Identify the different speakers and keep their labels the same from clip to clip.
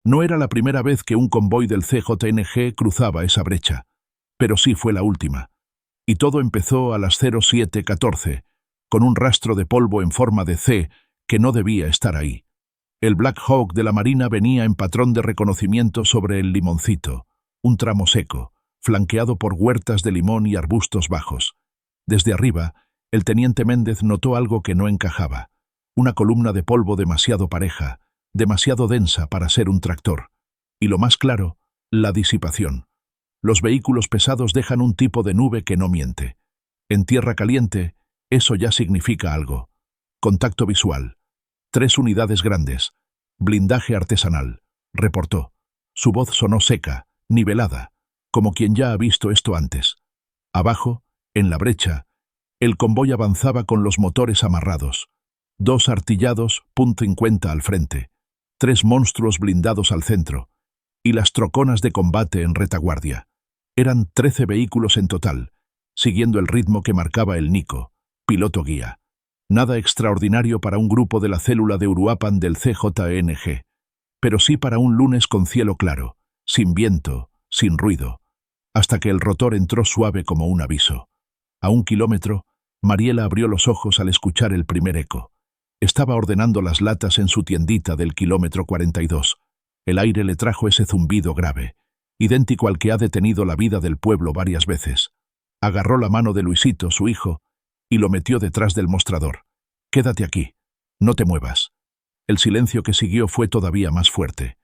Speaker 1: No era la primera vez que un convoy del CJNG cruzaba esa brecha, pero sí fue la última. Y todo empezó a las 07:14, con un rastro de polvo en forma de C que no debía estar ahí. El Black Hawk de la Marina venía en patrón de reconocimiento sobre el Limoncito, un tramo seco, flanqueado por huertas de limón y arbustos bajos. Desde arriba, el teniente Méndez notó algo que no encajaba, una columna de polvo demasiado pareja, demasiado densa para ser un tractor. Y lo más claro, la disipación. Los vehículos pesados dejan un tipo de nube que no miente. En tierra caliente, eso ya significa algo. Contacto visual. 3 unidades grandes. Blindaje artesanal, reportó. Su voz sonó seca, nivelada, como quien ya ha visto esto antes. Abajo, en la brecha, el convoy avanzaba con los motores amarrados. 2 artillados, .50 al frente. 3 monstruos blindados al centro. Y las troconas de combate en retaguardia. Eran 13 vehículos en total, siguiendo el ritmo que marcaba el Nico, piloto guía. Nada extraordinario para un grupo de la célula de Uruapan del CJNG, pero sí para un lunes con cielo claro, sin viento, sin ruido, hasta que el rotor entró suave como un aviso. A 1 kilómetro, Mariela abrió los ojos al escuchar el primer eco. Estaba ordenando las latas en su tiendita del kilómetro 42. El aire le trajo ese zumbido grave, idéntico al que ha detenido la vida del pueblo varias veces. Agarró la mano de Luisito, su hijo, y lo metió detrás del mostrador. «Quédate aquí, no te muevas». El silencio que siguió fue todavía más fuerte.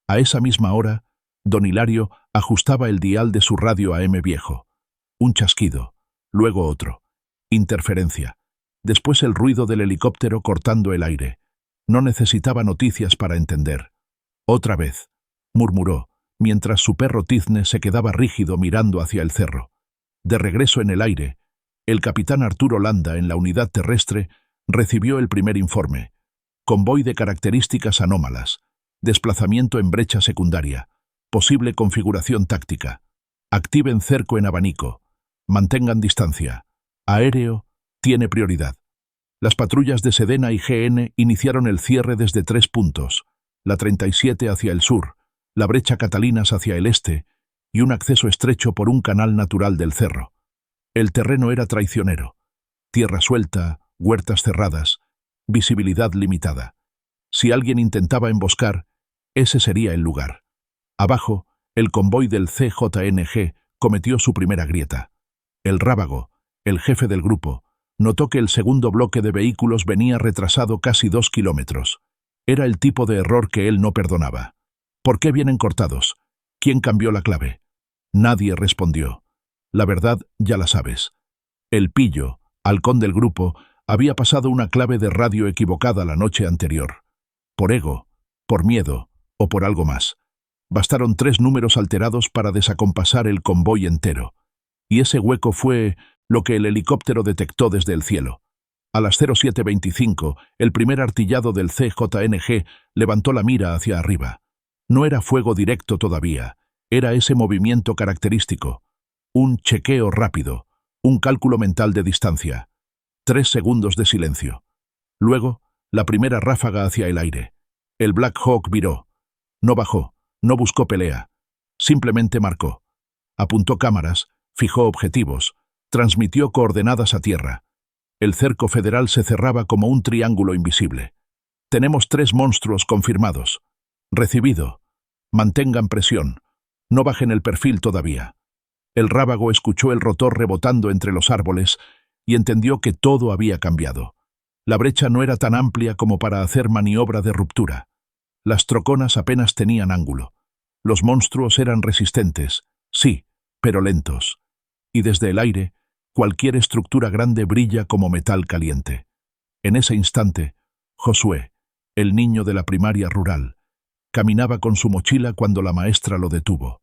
Speaker 1: A esa misma hora, don Hilario ajustaba el dial de su radio AM viejo. Un chasquido, luego otro. Interferencia. Después el ruido del helicóptero cortando el aire. No necesitaba noticias para entender. «Otra vez», murmuró, mientras su perro Tizne se quedaba rígido mirando hacia el cerro. De regreso en el aire, el capitán Arturo Landa, en la unidad terrestre, recibió el primer informe. Convoy de características anómalas. Desplazamiento en brecha secundaria. Posible configuración táctica. Activen cerco en abanico. Mantengan distancia. Aéreo tiene prioridad. Las patrullas de Sedena y GN iniciaron el cierre desde 3 puntos. La 37 hacia el sur, la brecha Catalinas hacia el este y un acceso estrecho por un canal natural del cerro. El terreno era traicionero. Tierra suelta, huertas cerradas, visibilidad limitada. Si alguien intentaba emboscar, ese sería el lugar. Abajo, el convoy del CJNG cometió su primera grieta. El Rábago, el jefe del grupo, notó que el segundo bloque de vehículos venía retrasado casi 2 kilómetros. Era el tipo de error que él no perdonaba. ¿Por qué vienen cortados? ¿Quién cambió la clave? Nadie respondió. La verdad ya la sabes. El Pillo, halcón del grupo, había pasado una clave de radio equivocada la noche anterior. Por ego, por miedo o por algo más. Bastaron 3 números alterados para desacompasar el convoy entero. Y ese hueco fue lo que el helicóptero detectó desde el cielo. A las 07:25, el primer artillado del CJNG levantó la mira hacia arriba. No era fuego directo todavía, era ese movimiento característico. Un chequeo rápido, un cálculo mental de distancia. 3 segundos de silencio. Luego, la primera ráfaga hacia el aire. El Black Hawk viró. No bajó, no buscó pelea. Simplemente marcó. Apuntó cámaras, fijó objetivos, transmitió coordenadas a tierra. El cerco federal se cerraba como un triángulo invisible. Tenemos 3 monstruos confirmados. Recibido. Mantengan presión. No bajen el perfil todavía. El Rábago escuchó el rotor rebotando entre los árboles y entendió que todo había cambiado. La brecha no era tan amplia como para hacer maniobra de ruptura. Las troconas apenas tenían ángulo. Los monstruos eran resistentes, sí, pero lentos. Y desde el aire, cualquier estructura grande brilla como metal caliente. En ese instante, Josué, el niño de la primaria rural, caminaba con su mochila cuando la maestra lo detuvo.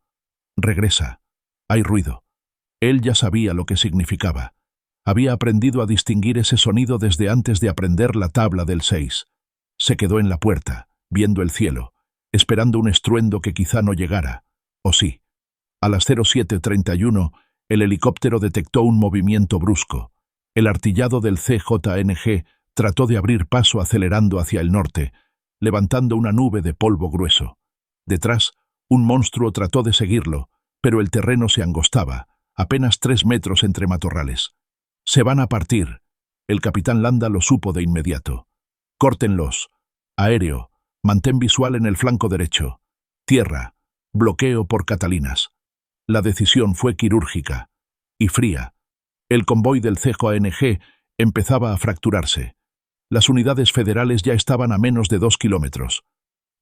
Speaker 1: Regresa. Hay ruido. Él ya sabía lo que significaba. Había aprendido a distinguir ese sonido desde antes de aprender la tabla del 6. Se quedó en la puerta, viendo el cielo, esperando un estruendo que quizá no llegara. O sí. A las 07:31, el helicóptero detectó un movimiento brusco. El artillado del CJNG trató de abrir paso acelerando hacia el norte, levantando una nube de polvo grueso. Detrás, un monstruo trató de seguirlo, pero el terreno se angostaba, apenas 3 metros entre matorrales. «Se van a partir». El capitán Landa lo supo de inmediato. «Córtenlos. Aéreo. Mantén visual en el flanco derecho. Tierra. Bloqueo por Catalinas». La decisión fue quirúrgica y fría. El convoy del CJNG empezaba a fracturarse. Las unidades federales ya estaban a menos de 2 kilómetros.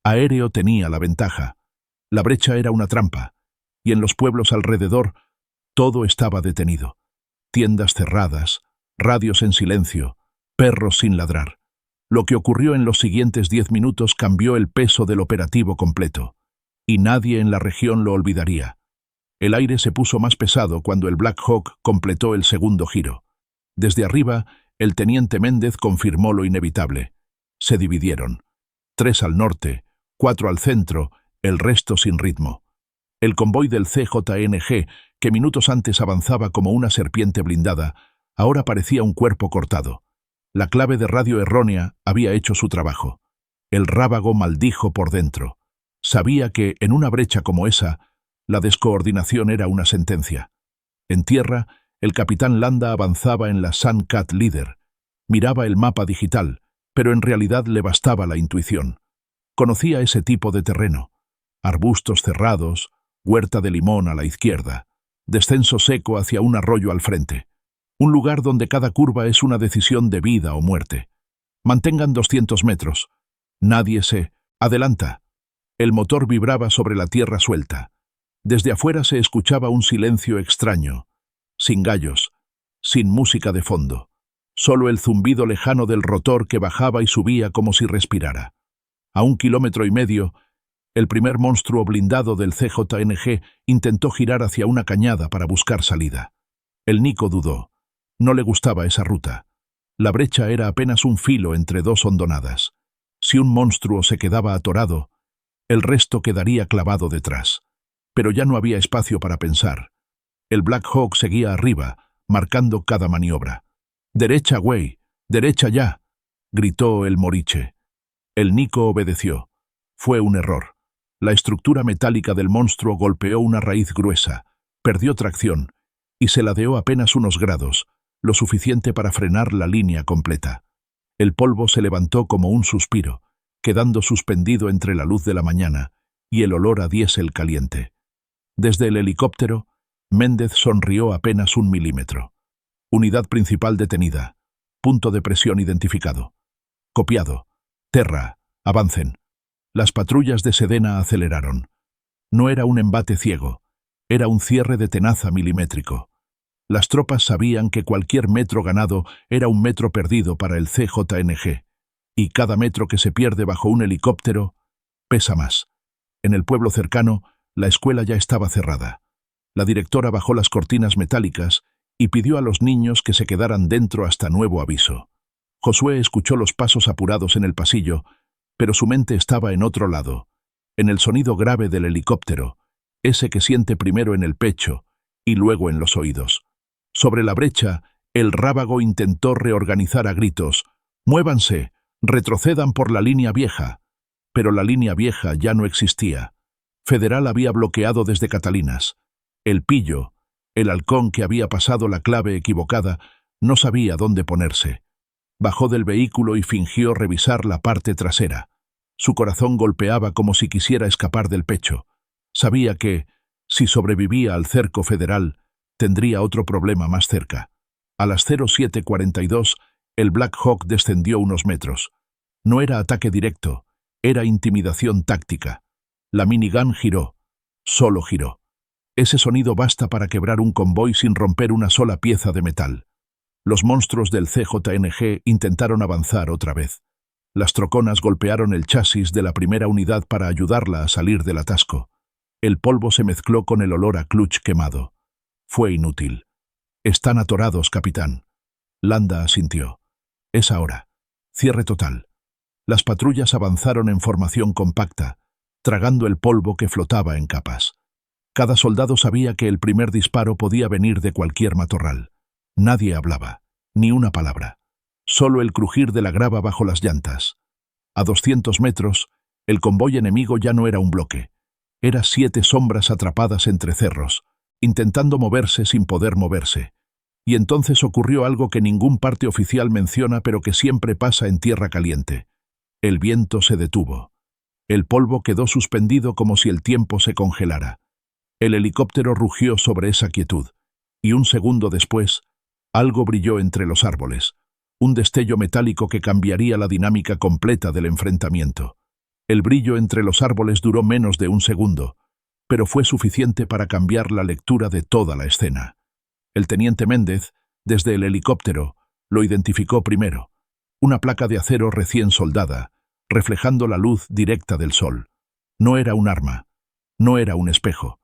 Speaker 1: Aéreo tenía la ventaja. La brecha era una trampa, y en los pueblos alrededor todo estaba detenido. Tiendas cerradas, radios en silencio, perros sin ladrar. Lo que ocurrió en los siguientes 10 minutos cambió el peso del operativo completo, y nadie en la región lo olvidaría. El aire se puso más pesado cuando el Black Hawk completó el segundo giro. Desde arriba, el teniente Méndez confirmó lo inevitable. Se dividieron. 3 al norte, 4 al centro, el resto sin ritmo. El convoy del CJNG, que minutos antes avanzaba como una serpiente blindada, ahora parecía un cuerpo cortado. La clave de radio errónea había hecho su trabajo. El rábago maldijo por dentro. Sabía que, en una brecha como esa, la descoordinación era una sentencia. En tierra, el capitán Landa avanzaba en la Sun Cat Leader. Miraba el mapa digital, pero en realidad le bastaba la intuición. Conocía ese tipo de terreno. Arbustos cerrados, huerta de limón a la izquierda, descenso seco hacia un arroyo al frente. Un lugar donde cada curva es una decisión de vida o muerte. Mantengan 200 metros. Nadie se adelanta. El motor vibraba sobre la tierra suelta. Desde afuera se escuchaba un silencio extraño, sin gallos, sin música de fondo, solo el zumbido lejano del rotor que bajaba y subía como si respirara. A 1,5 kilómetros, el primer monstruo blindado del CJNG intentó girar hacia una cañada para buscar salida. El Nico dudó. No le gustaba esa ruta. La brecha era apenas un filo entre 2 hondonadas. Si un monstruo se quedaba atorado, el resto quedaría clavado detrás. Pero ya no había espacio para pensar. El Black Hawk seguía arriba, marcando cada maniobra. «Derecha, güey, derecha ya», gritó el moriche. El Nico obedeció. Fue un error. La estructura metálica del monstruo golpeó una raíz gruesa, perdió tracción y se ladeó apenas unos grados, lo suficiente para frenar la línea completa. El polvo se levantó como un suspiro, quedando suspendido entre la luz de la mañana y el olor a diésel caliente. Desde el helicóptero, Méndez sonrió apenas 1 milímetro. Unidad principal detenida. Punto de presión identificado. Copiado. Terra, avancen. Las patrullas de Sedena aceleraron. No era un embate ciego, era un cierre de tenaza milimétrico. Las tropas sabían que cualquier metro ganado era un metro perdido para el CJNG, y cada metro que se pierde bajo un helicóptero pesa más. En el pueblo cercano, la escuela ya estaba cerrada. La directora bajó las cortinas metálicas y pidió a los niños que se quedaran dentro hasta nuevo aviso. Josué escuchó los pasos apurados en el pasillo, pero su mente estaba en otro lado, en el sonido grave del helicóptero, ese que siente primero en el pecho y luego en los oídos. Sobre la brecha, el rábago intentó reorganizar a gritos: «¡Muévanse! ¡Retrocedan por la línea vieja!». Pero la línea vieja ya no existía. Federal había bloqueado desde Catalinas. El pillo, el halcón que había pasado la clave equivocada, no sabía dónde ponerse. Bajó del vehículo y fingió revisar la parte trasera. Su corazón golpeaba como si quisiera escapar del pecho. Sabía que, si sobrevivía al cerco federal, tendría otro problema más cerca. A las 07:42, el Black Hawk descendió unos metros. No era ataque directo, era intimidación táctica. La minigun giró. Solo giró. Ese sonido basta para quebrar un convoy sin romper una sola pieza de metal. Los monstruos del CJNG intentaron avanzar otra vez. Las troconas golpearon el chasis de la primera unidad para ayudarla a salir del atasco. El polvo se mezcló con el olor a clutch quemado. Fue inútil. «Están atorados, capitán». Landa asintió. «Es ahora. Cierre total». Las patrullas avanzaron en formación compacta, tragando el polvo que flotaba en capas. Cada soldado sabía que el primer disparo podía venir de cualquier matorral. Nadie hablaba, ni una palabra. Solo el crujir de la grava bajo las llantas. A 200 metros, El convoy enemigo ya no era un bloque. Era 7 sombras atrapadas entre cerros, intentando moverse sin poder moverse. Y entonces ocurrió algo que ningún parte oficial menciona, pero que siempre pasa en tierra caliente. El viento se detuvo. El polvo quedó suspendido como si el tiempo se congelara. El helicóptero rugió sobre esa quietud, y un segundo después, algo brilló entre los árboles, un destello metálico que cambiaría la dinámica completa del enfrentamiento. El brillo entre los árboles duró menos de un segundo, pero fue suficiente para cambiar la lectura de toda la escena. El teniente Méndez, desde el helicóptero, lo identificó primero. Una placa de acero recién soldada, reflejando la luz directa del sol. No era un arma, no era un espejo.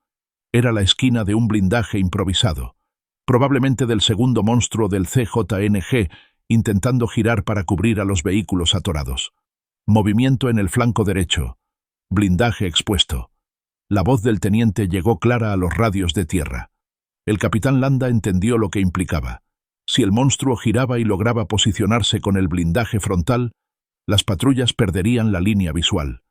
Speaker 1: Era la esquina de un blindaje improvisado, probablemente del segundo monstruo del CJNG, intentando girar para cubrir a los vehículos atorados. Movimiento en el flanco derecho. Blindaje expuesto. La voz del teniente llegó clara a los radios de tierra. El capitán Landa entendió lo que implicaba. Si el monstruo giraba y lograba posicionarse con el blindaje frontal, las patrullas perderían la línea visual.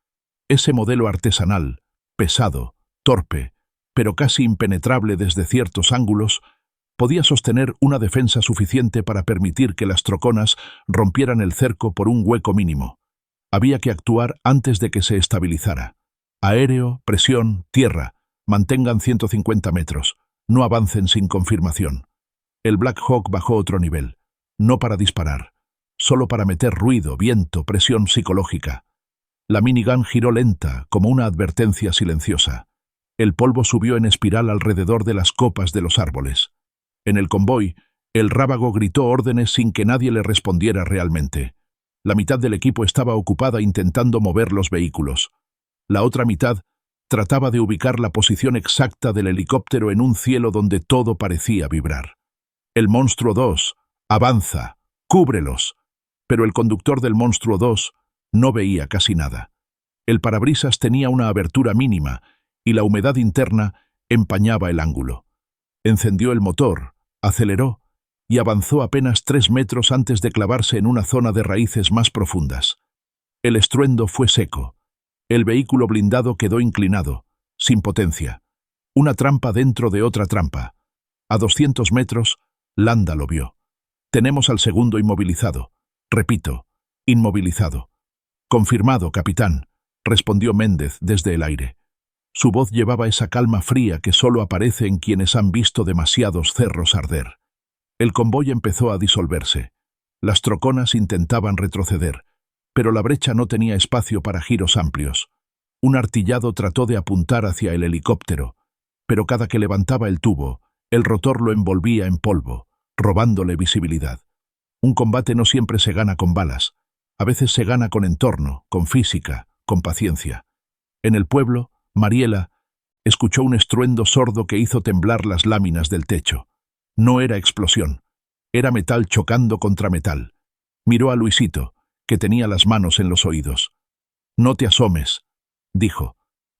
Speaker 1: Ese modelo artesanal, pesado, torpe, pero casi impenetrable desde ciertos ángulos, podía sostener una defensa suficiente para permitir que las troconas rompieran el cerco por un hueco mínimo. Había que actuar antes de que se estabilizara. Aéreo, presión, tierra, mantengan 150 metros, no avancen sin confirmación. El Black Hawk bajó otro nivel, no para disparar, solo para meter ruido, viento, presión psicológica. La minigun giró lenta, como una advertencia silenciosa. El polvo subió en espiral alrededor de las copas de los árboles. En el convoy, el rábago gritó órdenes sin que nadie le respondiera realmente. La mitad del equipo estaba ocupada intentando mover los vehículos. La otra mitad trataba de ubicar la posición exacta del helicóptero en un cielo donde todo parecía vibrar. El Monstruo 2, avanza, cúbrelos. Pero el conductor del Monstruo 2 no veía casi nada. El parabrisas tenía una abertura mínima y la humedad interna empañaba el ángulo. Encendió el motor, aceleró y avanzó apenas 3 metros antes de clavarse en una zona de raíces más profundas. El estruendo fue seco. El vehículo blindado quedó inclinado, sin potencia. Una trampa dentro de otra trampa. A 200 metros, Landa lo vio. Tenemos al segundo inmovilizado. Repito, inmovilizado. Confirmado, capitán, respondió Méndez desde el aire. Su voz llevaba esa calma fría que solo aparece en quienes han visto demasiados cerros arder. El convoy empezó a disolverse. Las troconas intentaban retroceder, pero la brecha no tenía espacio para giros amplios. Un artillado trató de apuntar hacia el helicóptero, pero cada que levantaba el tubo, el rotor lo envolvía en polvo, robándole visibilidad. Un combate no siempre se gana con balas. A veces se gana con entorno, con física, con paciencia. En el pueblo, Mariela escuchó un estruendo sordo que hizo temblar las láminas del techo. No era explosión, era metal chocando contra metal. Miró a Luisito, que tenía las manos en los oídos. «No te asomes», dijo.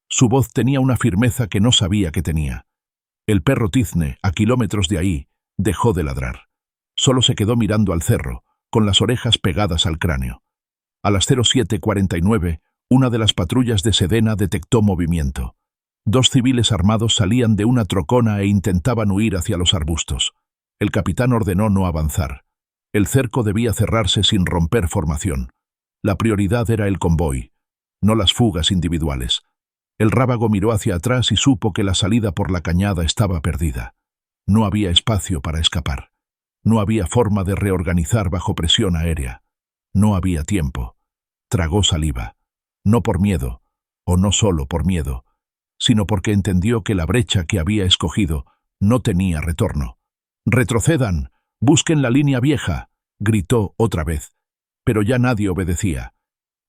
Speaker 1: Su voz tenía una firmeza que no sabía que tenía. El perro tizne, a kilómetros de ahí, dejó de ladrar. Solo se quedó mirando al cerro, con las orejas pegadas al cráneo. A las 07:49, una de las patrullas de Sedena detectó movimiento. 2 civiles armados salían de una trocona e intentaban huir hacia los arbustos. El capitán ordenó no avanzar. El cerco debía cerrarse sin romper formación. La prioridad era el convoy, no las fugas individuales. El rábago miró hacia atrás y supo que la salida por la cañada estaba perdida. No había espacio para escapar. No había forma de reorganizar bajo presión aérea. No había tiempo. Tragó saliva. No por miedo, o no solo por miedo, sino porque entendió que la brecha que había escogido no tenía retorno. «¡Retrocedan! ¡Busquen la línea vieja!», gritó otra vez. Pero ya nadie obedecía.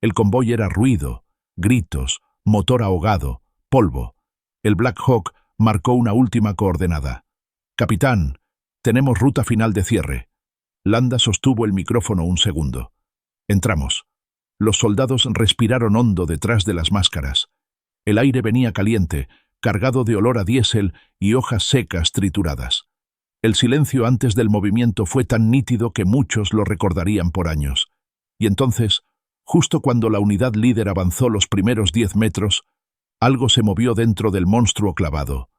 Speaker 1: El convoy era ruido, gritos, motor ahogado, polvo. El Black Hawk marcó una última coordenada. «Capitán, tenemos ruta final de cierre». Landa sostuvo el micrófono un segundo. «Entramos». Los soldados respiraron hondo detrás de las máscaras. El aire venía caliente, cargado de olor a diésel y hojas secas trituradas. El silencio antes del movimiento fue tan nítido que muchos lo recordarían por años. Y entonces, Justo cuando la unidad líder avanzó los primeros 10 metros, algo se movió dentro del monstruo clavado.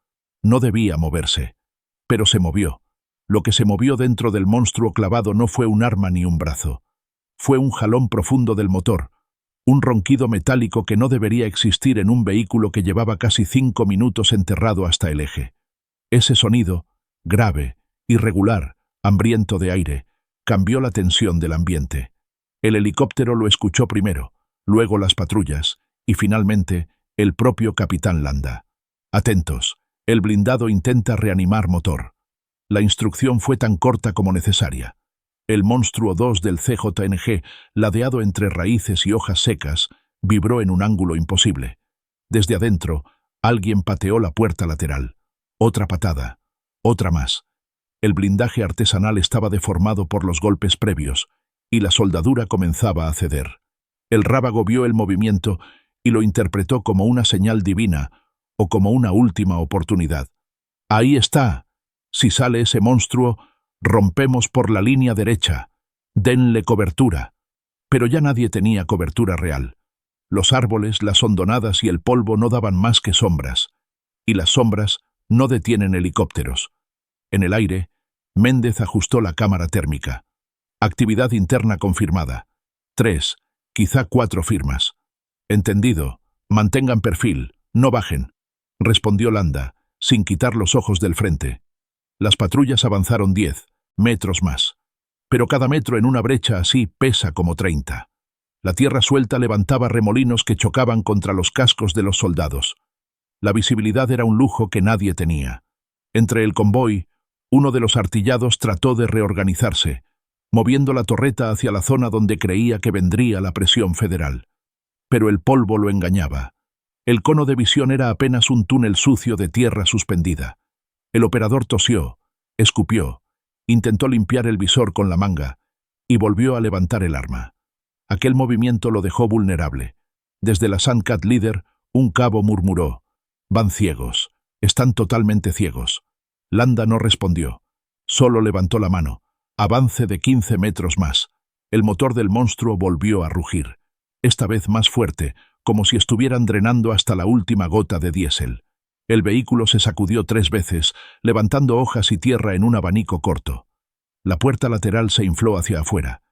Speaker 1: No debía moverse, pero se movió. Lo que se movió dentro del monstruo clavado no fue un arma ni un brazo. Fue un jalón profundo del motor, un ronquido metálico que no debería existir en un vehículo que llevaba casi 5 minutos enterrado hasta el eje. Ese sonido, grave, irregular, hambriento de aire, cambió la tensión del ambiente. El helicóptero lo escuchó primero, luego las patrullas, y finalmente el propio capitán Landa. Atentos, el blindado intenta reanimar motor. La instrucción fue tan corta como necesaria. El monstruo 2 del CJNG, ladeado entre raíces y hojas secas, vibró en un ángulo imposible. Desde adentro, alguien pateó la puerta lateral. Otra patada, otra más. El blindaje artesanal estaba deformado por los golpes previos, y la soldadura comenzaba a ceder. El rábago vio el movimiento y lo interpretó como una señal divina o como una última oportunidad. Ahí está. Si sale ese monstruo, rompemos por la línea derecha. Denle cobertura. Pero ya nadie tenía cobertura real. Los árboles, las hondonadas y el polvo no daban más que sombras. Y las sombras no detienen helicópteros. En el aire, Méndez ajustó la cámara térmica. Actividad interna confirmada. 3, quizá 4 firmas. Entendido. Mantengan perfil, no bajen, respondió Landa, sin quitar los ojos del frente. Las patrullas avanzaron 10 metros más. Pero cada metro en una brecha así pesa como 30. La tierra suelta levantaba remolinos que chocaban contra los cascos de los soldados. La visibilidad era un lujo que nadie tenía. Entre el convoy, uno de los artillados trató de reorganizarse, moviendo la torreta hacia la zona donde creía que vendría la presión federal. Pero el polvo lo engañaba. El cono de visión era apenas un túnel sucio de tierra suspendida. El operador tosió, escupió, intentó limpiar el visor con la manga y volvió a levantar el arma. Aquel movimiento lo dejó vulnerable. Desde la Sandcat Líder, un cabo murmuró: «Van ciegos, están totalmente ciegos». Landa no respondió, solo levantó la mano. Avance de 15 metros más. El motor del monstruo volvió a rugir, esta vez más fuerte, como si estuvieran drenando hasta la última gota de diésel. El vehículo se sacudió 3 veces, levantando hojas y tierra en un abanico corto. La puerta lateral se infló hacia afuera.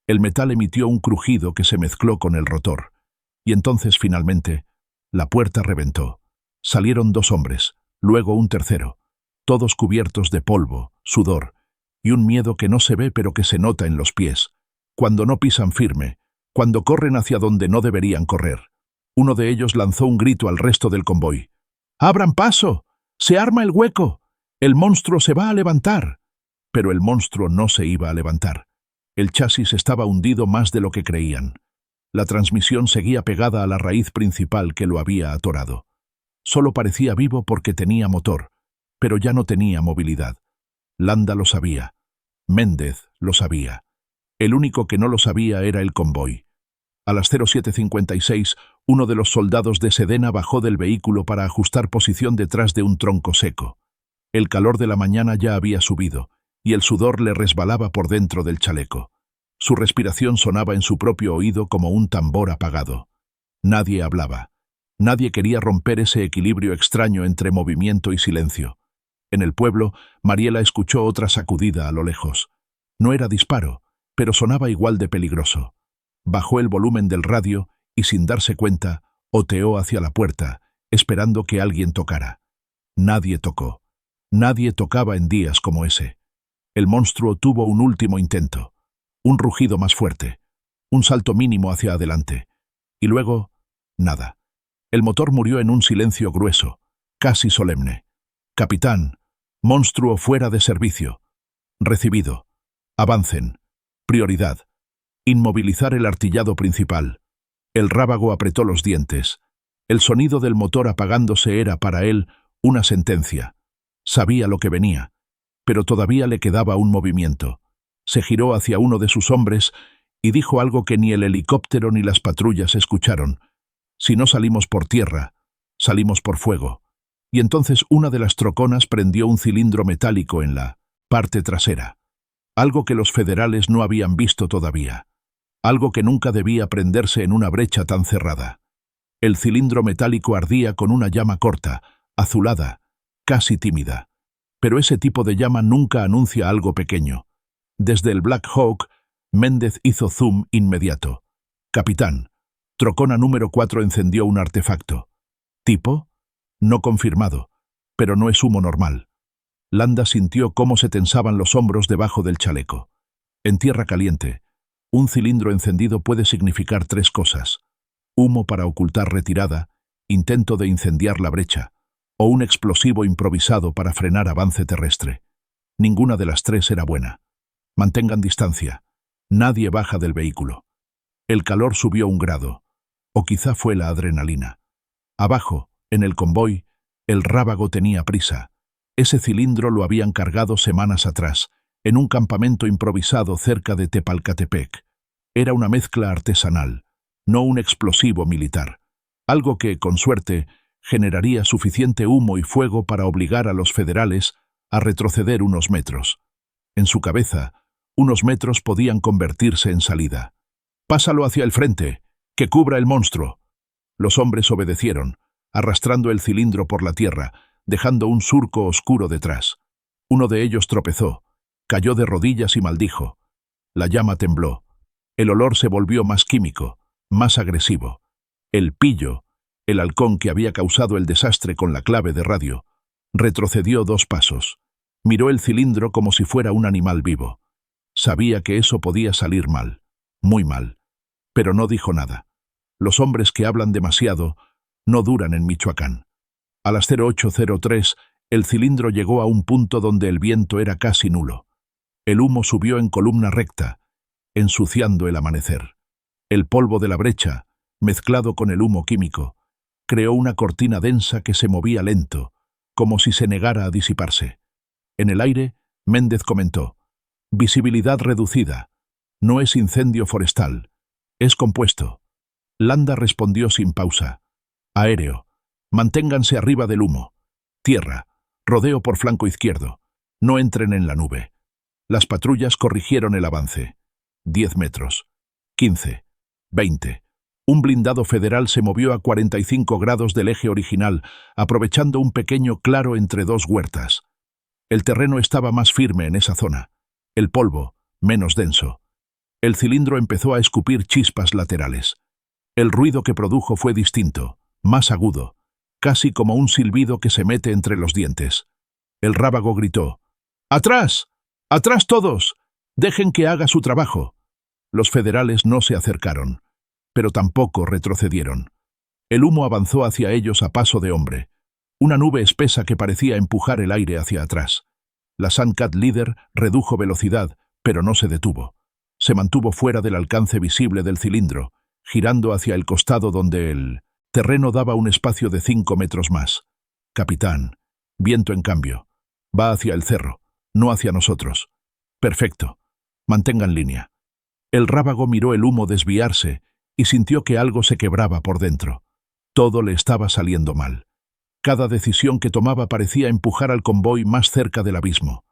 Speaker 1: El metal emitió un crujido que se mezcló con el rotor. Y entonces, finalmente, la puerta reventó. Salieron 2 hombres, luego un tercero, todos cubiertos de polvo, sudor, y un miedo que no se ve pero que se nota en los pies, cuando no pisan firme, cuando corren hacia donde no deberían correr. Uno de ellos lanzó un grito al resto del convoy. «¡Abran paso! ¡Se arma el hueco! ¡El monstruo se va a levantar!». Pero el monstruo no se iba a levantar. El chasis estaba hundido más de lo que creían. La transmisión seguía pegada a la raíz principal que lo había atorado. Solo parecía vivo porque tenía motor, pero ya no tenía movilidad. Landa lo sabía. Méndez lo sabía. El único que no lo sabía era el convoy. A las 07:56, uno de los soldados de Sedena bajó del vehículo para ajustar posición detrás de un tronco seco. El calor de la mañana ya había subido, y el sudor le resbalaba por dentro del chaleco. Su respiración sonaba en su propio oído como un tambor apagado. Nadie hablaba. Nadie quería romper ese equilibrio extraño entre movimiento y silencio. En el pueblo, Mariela escuchó otra sacudida a lo lejos. No era disparo, pero sonaba igual de peligroso. Bajó el volumen del radio y, sin darse cuenta, oteó hacia la puerta, esperando que alguien tocara. Nadie tocó. Nadie tocaba en días como ese. El monstruo tuvo un último intento. Un rugido más fuerte. Un salto mínimo hacia adelante. Y luego, nada. El motor murió en un silencio grueso, casi solemne. «Capitán, monstruo fuera de servicio. Recibido. Avancen. Prioridad. Inmovilizar el artillado principal». El rábago apretó los dientes. El sonido del motor apagándose era para él una sentencia. Sabía lo que venía, pero todavía le quedaba un movimiento. Se giró hacia uno de sus hombres y dijo algo que ni el helicóptero ni las patrullas escucharon. «Si no salimos por tierra, salimos por fuego». Y entonces una de las troconas prendió un cilindro metálico en la parte trasera. Algo que los federales no habían visto todavía. algo que nunca debía prenderse en una brecha tan cerrada. El cilindro metálico ardía con una llama corta, azulada, casi tímida. Pero ese tipo de llama nunca anuncia algo pequeño. Desde el Black Hawk, Méndez hizo zoom inmediato. «Capitán, Trocona número 4 encendió un artefacto. ¿Tipo? No confirmado, pero no es humo normal». Landa sintió cómo se tensaban los hombros debajo del chaleco. En tierra caliente, un cilindro encendido puede significar 3 cosas: humo para ocultar retirada, intento de incendiar la brecha, o un explosivo improvisado para frenar avance terrestre. Ninguna de las 3 era buena. Mantengan distancia. Nadie baja del vehículo. El calor subió 1 grado. O quizá fue la adrenalina. Abajo, en el convoy, el rábago tenía prisa. Ese cilindro lo habían cargado semanas atrás, en un campamento improvisado cerca de Tepalcatepec. Era una mezcla artesanal, no un explosivo militar. Algo que, con suerte, generaría suficiente humo y fuego para obligar a los federales a retroceder unos metros. En su cabeza, unos metros podían convertirse en salida. «Pásalo hacia el frente, que cubra el monstruo». Los hombres obedecieron, arrastrando el cilindro por la tierra, dejando un surco oscuro detrás. Uno de ellos tropezó, cayó de rodillas y maldijo. La llama tembló. El olor se volvió más químico, más agresivo. El pillo, el halcón que había causado el desastre con la clave de radio, retrocedió 2 pasos. Miró el cilindro como si fuera un animal vivo. Sabía que eso podía salir mal, muy mal, pero no dijo nada. Los hombres que hablan demasiado no duran en Michoacán. A las 08:03, el cilindro llegó a un punto donde el viento era casi nulo. El humo subió en columna recta, ensuciando el amanecer. El polvo de la brecha, mezclado con el humo químico, creó una cortina densa que se movía lento, como si se negara a disiparse. En el aire, Méndez comentó: «Visibilidad reducida. No es incendio forestal. Es compuesto». Landa respondió sin pausa: «Aéreo. Manténganse arriba del humo. Tierra. Rodeo por flanco izquierdo. No entren en la nube». Las patrullas corrigieron el avance. 10 metros. 15. 20. Un blindado federal se movió a 45 grados del eje original, aprovechando un pequeño claro entre 2 huertas. El terreno estaba más firme en esa zona. El polvo, menos denso. El cilindro empezó a escupir chispas laterales. El ruido que produjo fue distinto, más agudo, casi como un silbido que se mete entre los dientes. El rábago gritó: «¡Atrás! ¡Atrás todos! Dejen que haga su trabajo». Los federales no se acercaron, pero tampoco retrocedieron. El humo avanzó hacia ellos a paso de hombre, una nube espesa que parecía empujar el aire hacia atrás. La Sandcat líder redujo velocidad, pero no se detuvo. Se mantuvo fuera del alcance visible del cilindro, girando hacia el costado donde el terreno daba un espacio de 5 metros más. «Capitán, viento en cambio. Va hacia el cerro, no hacia nosotros». «Perfecto. Mantengan línea». El rábago miró el humo desviarse y sintió que algo se quebraba por dentro. Todo le estaba saliendo mal. Cada decisión que tomaba parecía empujar al convoy más cerca del abismo.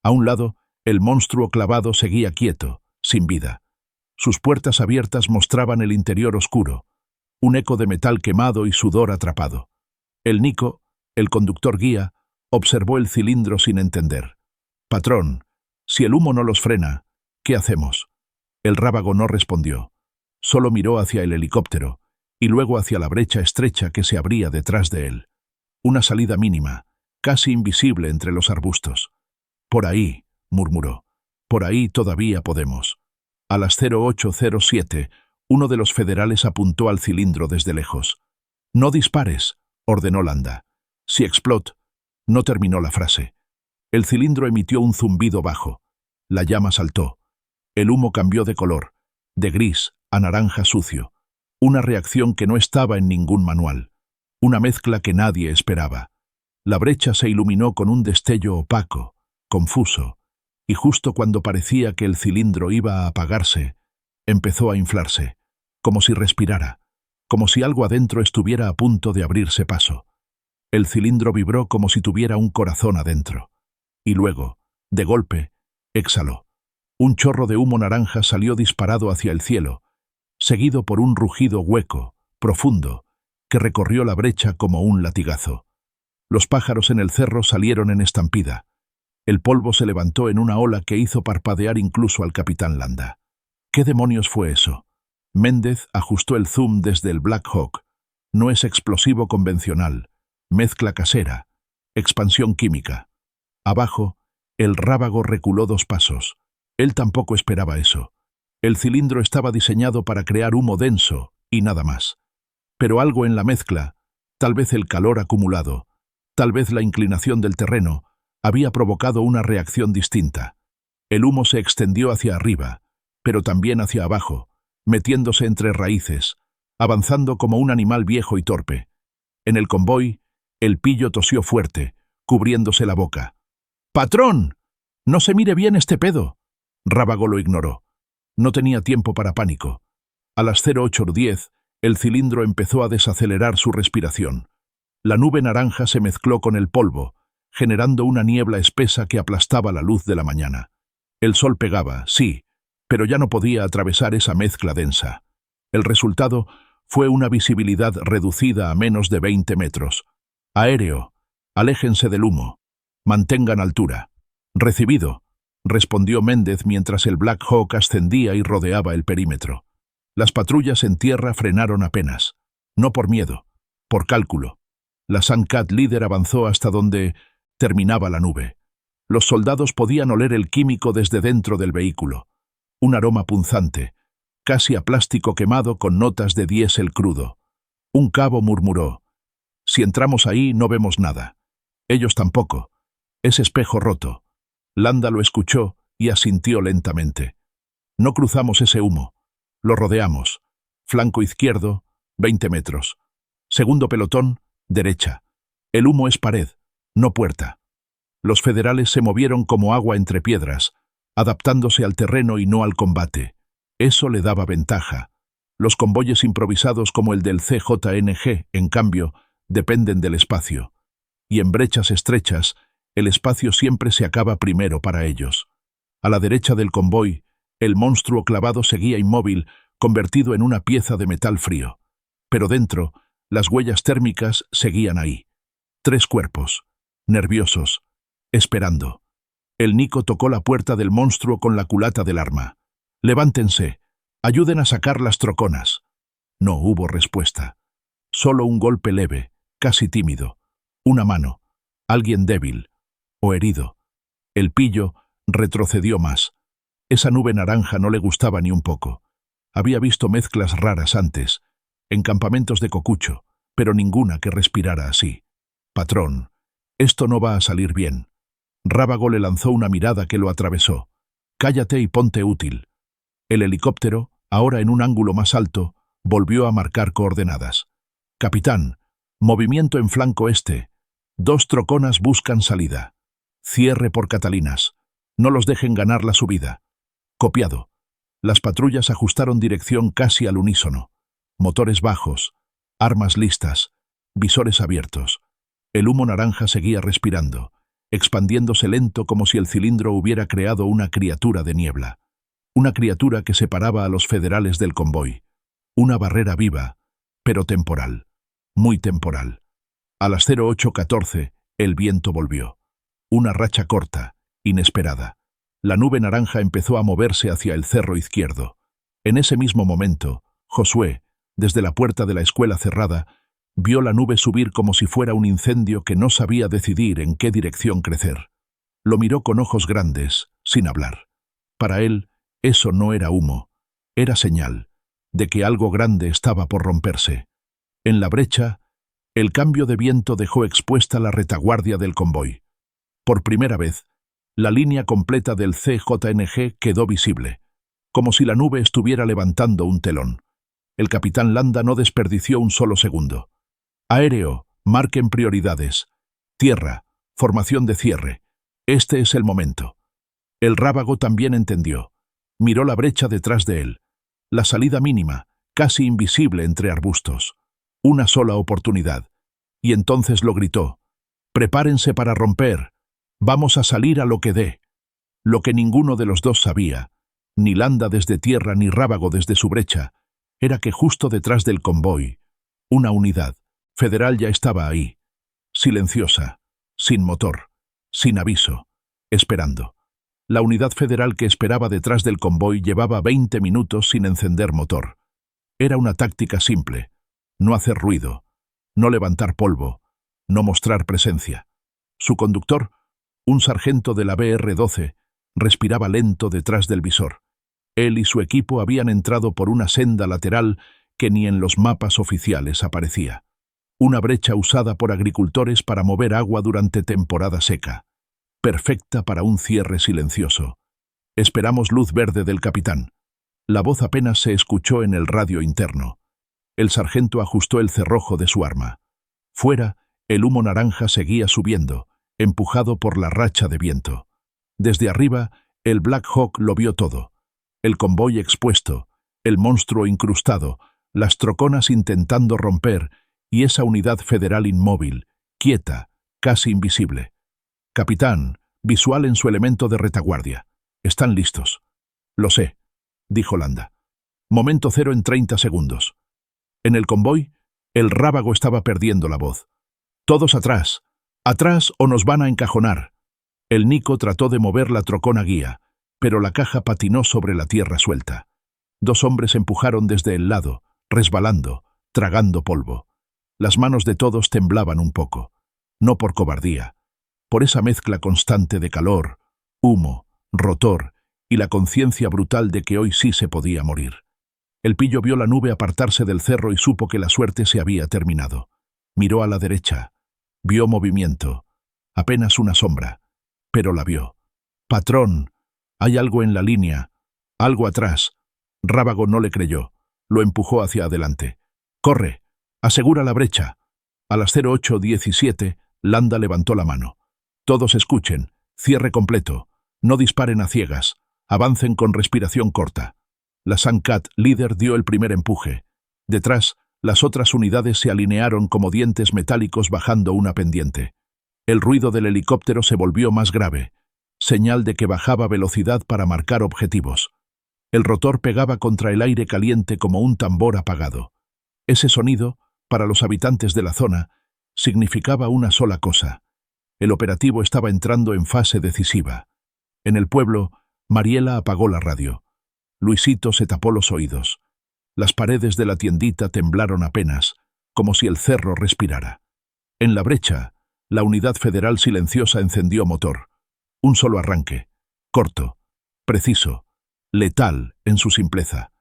Speaker 1: A un lado, el monstruo clavado seguía quieto, sin vida. Sus puertas abiertas mostraban el interior oscuro, un eco de metal quemado y sudor atrapado. El Nico, el conductor guía, observó el cilindro sin entender. «Patrón, si el humo no los frena, ¿qué hacemos?». El rábago no respondió. Solo miró hacia el helicóptero y luego hacia la brecha estrecha que se abría detrás de él. Una salida mínima, casi invisible entre los arbustos. «Por ahí», murmuró. «Por ahí todavía podemos». A las 08:07, uno de los federales apuntó al cilindro desde lejos. «No dispares», ordenó Landa. «Si explot». No terminó la frase. El cilindro emitió un zumbido bajo. La llama saltó. El humo cambió de color, de gris a naranja sucio. Una reacción que no estaba en ningún manual. Una mezcla que nadie esperaba. La brecha se iluminó con un destello opaco, confuso, y justo cuando parecía que el cilindro iba a apagarse, empezó a inflarse, como si respirara, como si algo adentro estuviera a punto de abrirse paso. El cilindro vibró como si tuviera un corazón adentro. Y luego, de golpe, exhaló. Un chorro de humo naranja salió disparado hacia el cielo, seguido por un rugido hueco, profundo, que recorrió la brecha como un latigazo. Los pájaros en el cerro salieron en estampida. El polvo se levantó en una ola que hizo parpadear incluso al capitán Landa. ¿Qué demonios fue eso? Méndez ajustó el zoom desde el Black Hawk. No es explosivo convencional, mezcla casera, expansión química. Abajo, el rábago reculó 2 pasos. Él tampoco esperaba eso. El cilindro estaba diseñado para crear humo denso y nada más. Pero algo en la mezcla, tal vez el calor acumulado, tal vez la inclinación del terreno, había provocado una reacción distinta. El humo se extendió hacia arriba, pero también hacia abajo, metiéndose entre raíces, avanzando como un animal viejo y torpe. En el convoy, el pillo tosió fuerte, cubriéndose la boca. «¡Patrón! ¡No se mire bien este pedo!». Rábago lo ignoró. No tenía tiempo para pánico. A las 08:10, el cilindro empezó a desacelerar su respiración. La nube naranja se mezcló con el polvo, generando una niebla espesa que aplastaba la luz de la mañana. El sol pegaba, sí, pero ya no podía atravesar esa mezcla densa. El resultado fue una visibilidad reducida a menos de 20 metros. «Aéreo, aléjense del humo. Mantengan altura». «Recibido», respondió Méndez mientras el Black Hawk ascendía y rodeaba el perímetro. Las patrullas en tierra frenaron apenas. No por miedo, por cálculo. La Sandcat líder avanzó hasta donde terminaba la nube. Los soldados podían oler el químico desde dentro del vehículo. Un aroma punzante, casi a plástico quemado con notas de diésel crudo. Un cabo murmuró: «Si entramos ahí no vemos nada. Ellos tampoco. Es espejo roto». Landa lo escuchó y asintió lentamente. «No cruzamos ese humo. Lo rodeamos. Flanco izquierdo, 20 metros. Segundo pelotón, derecha. El humo es pared, no puerta». Los federales se movieron como agua entre piedras, adaptándose al terreno y no al combate. Eso le daba ventaja. Los convoyes improvisados como el del CJNG, en cambio, dependen del espacio. Y en brechas estrechas, el espacio siempre se acaba primero para ellos. A la derecha del convoy, el monstruo clavado seguía inmóvil, convertido en una pieza de metal frío. Pero dentro, las huellas térmicas seguían ahí. 3 cuerpos, nerviosos, esperando. El Nico tocó la puerta del monstruo con la culata del arma. «Levántense, ayuden a sacar las troconas». No hubo respuesta. Solo un golpe leve, casi tímido. Una mano. Alguien débil. O herido. El pillo retrocedió más. Esa nube naranja no le gustaba ni un poco. Había visto mezclas raras antes, en campamentos de cocucho, pero ninguna que respirara así. «Patrón, esto no va a salir bien». Rábago le lanzó una mirada que lo atravesó. «Cállate y ponte útil». El helicóptero, ahora en un ángulo más alto, volvió a marcar coordenadas. «Capitán, movimiento en flanco este. 2 troconas buscan salida. Cierre por Catalinas. No los dejen ganar la subida». Copiado. Las patrullas ajustaron dirección casi al unísono. Motores bajos, armas listas, visores abiertos. El humo naranja seguía respirando, expandiéndose lento como si el cilindro hubiera creado una criatura de niebla. Una criatura que separaba a los federales del convoy. Una barrera viva, pero temporal. Muy temporal. A las 08:14, el viento volvió. Una racha corta, inesperada. La nube naranja empezó a moverse hacia el cerro izquierdo. En ese mismo momento, Josué, desde la puerta de la escuela cerrada, vio la nube subir como si fuera un incendio que no sabía decidir en qué dirección crecer. Lo miró con ojos grandes, sin hablar. Para él, eso no era humo, era señal de que algo grande estaba por romperse. En la brecha, el cambio de viento dejó expuesta la retaguardia del convoy. Por primera vez, la línea completa del CJNG quedó visible, como si la nube estuviera levantando un telón. El capitán Landa no desperdició un solo segundo. «Aéreo, marquen prioridades. Tierra, formación de cierre. Este es el momento». El rábago también entendió. Miró la brecha detrás de él. La salida mínima, casi invisible entre arbustos. Una sola oportunidad. Y entonces lo gritó: «Prepárense para romper. Vamos a salir a lo que dé». Lo que ninguno de los dos sabía, ni Landa desde tierra ni Rábago desde su brecha, era que justo detrás del convoy, una unidad federal ya estaba ahí, silenciosa, sin motor, sin aviso, esperando. La unidad federal que esperaba detrás del convoy llevaba 20 minutos sin encender motor. Era una táctica simple: no hacer ruido, no levantar polvo, no mostrar presencia. Su conductor, un sargento de la BR-12, respiraba lento detrás del visor. Él y su equipo habían entrado por una senda lateral que ni en los mapas oficiales aparecía. Una brecha usada por agricultores para mover agua durante temporada seca. Perfecta para un cierre silencioso. Esperamos luz verde del capitán. La voz apenas se escuchó en el radio interno. El sargento ajustó el cerrojo de su arma. Fuera, el humo naranja seguía subiendo, empujado por la racha de viento. Desde arriba, el Black Hawk lo vio todo. El convoy expuesto, el monstruo incrustado, las troconas intentando romper y esa unidad federal inmóvil, quieta, casi invisible. Capitán, visual en su elemento de retaguardia. Están listos. Lo sé, dijo Landa. Momento cero en 30 segundos. En el convoy, el Rábago estaba perdiendo la voz. Todos atrás. Atrás o nos van a encajonar. El Nico trató de mover la trocona guía, pero la caja patinó sobre la tierra suelta. Dos hombres empujaron desde el lado, resbalando, tragando polvo. Las manos de todos temblaban un poco. No por cobardía, por esa mezcla constante de calor, humo, rotor y la conciencia brutal de que hoy sí se podía morir. El pillo vio la nube apartarse del cerro y supo que la suerte se había terminado. Miró a la derecha. Vio movimiento. Apenas una sombra. Pero la vio. «Patrón, hay algo en la línea. Algo atrás». Rábago no le creyó. Lo empujó hacia adelante. «Corre. Asegura la brecha». A las 08:17, Landa levantó la mano. «Todos escuchen. Cierre completo. No disparen a ciegas. Avancen con respiración corta». La Sandcat líder dio el primer empuje. Detrás, las otras unidades se alinearon como dientes metálicos bajando una pendiente. El ruido del helicóptero se volvió más grave, señal de que bajaba velocidad para marcar objetivos. El rotor pegaba contra el aire caliente como un tambor apagado. Ese sonido, para los habitantes de la zona, significaba una sola cosa. El operativo estaba entrando en fase decisiva. En el pueblo, Mariela apagó la radio. Luisito se tapó los oídos. Las paredes de la tiendita temblaron apenas, como si el cerro respirara. En la brecha, la unidad federal silenciosa encendió motor. Un solo arranque, corto, preciso, letal en su simpleza.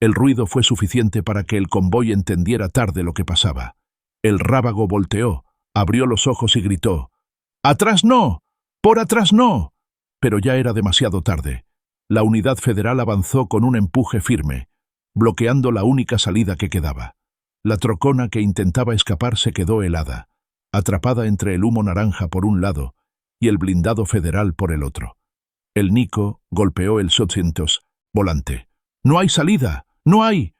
Speaker 1: El ruido fue suficiente para que el convoy entendiera tarde lo que pasaba. El Rábago volteó, abrió los ojos y gritó: «¡Atrás no! ¡Por atrás no!». Pero ya era demasiado tarde. La unidad federal avanzó con un empuje firme, bloqueando la única salida que quedaba. La trocona que intentaba escapar se quedó helada, atrapada entre el humo naranja por un lado y el blindado federal por el otro. El Nico golpeó el 800 volante. «¡No hay salida! ¡No hay!».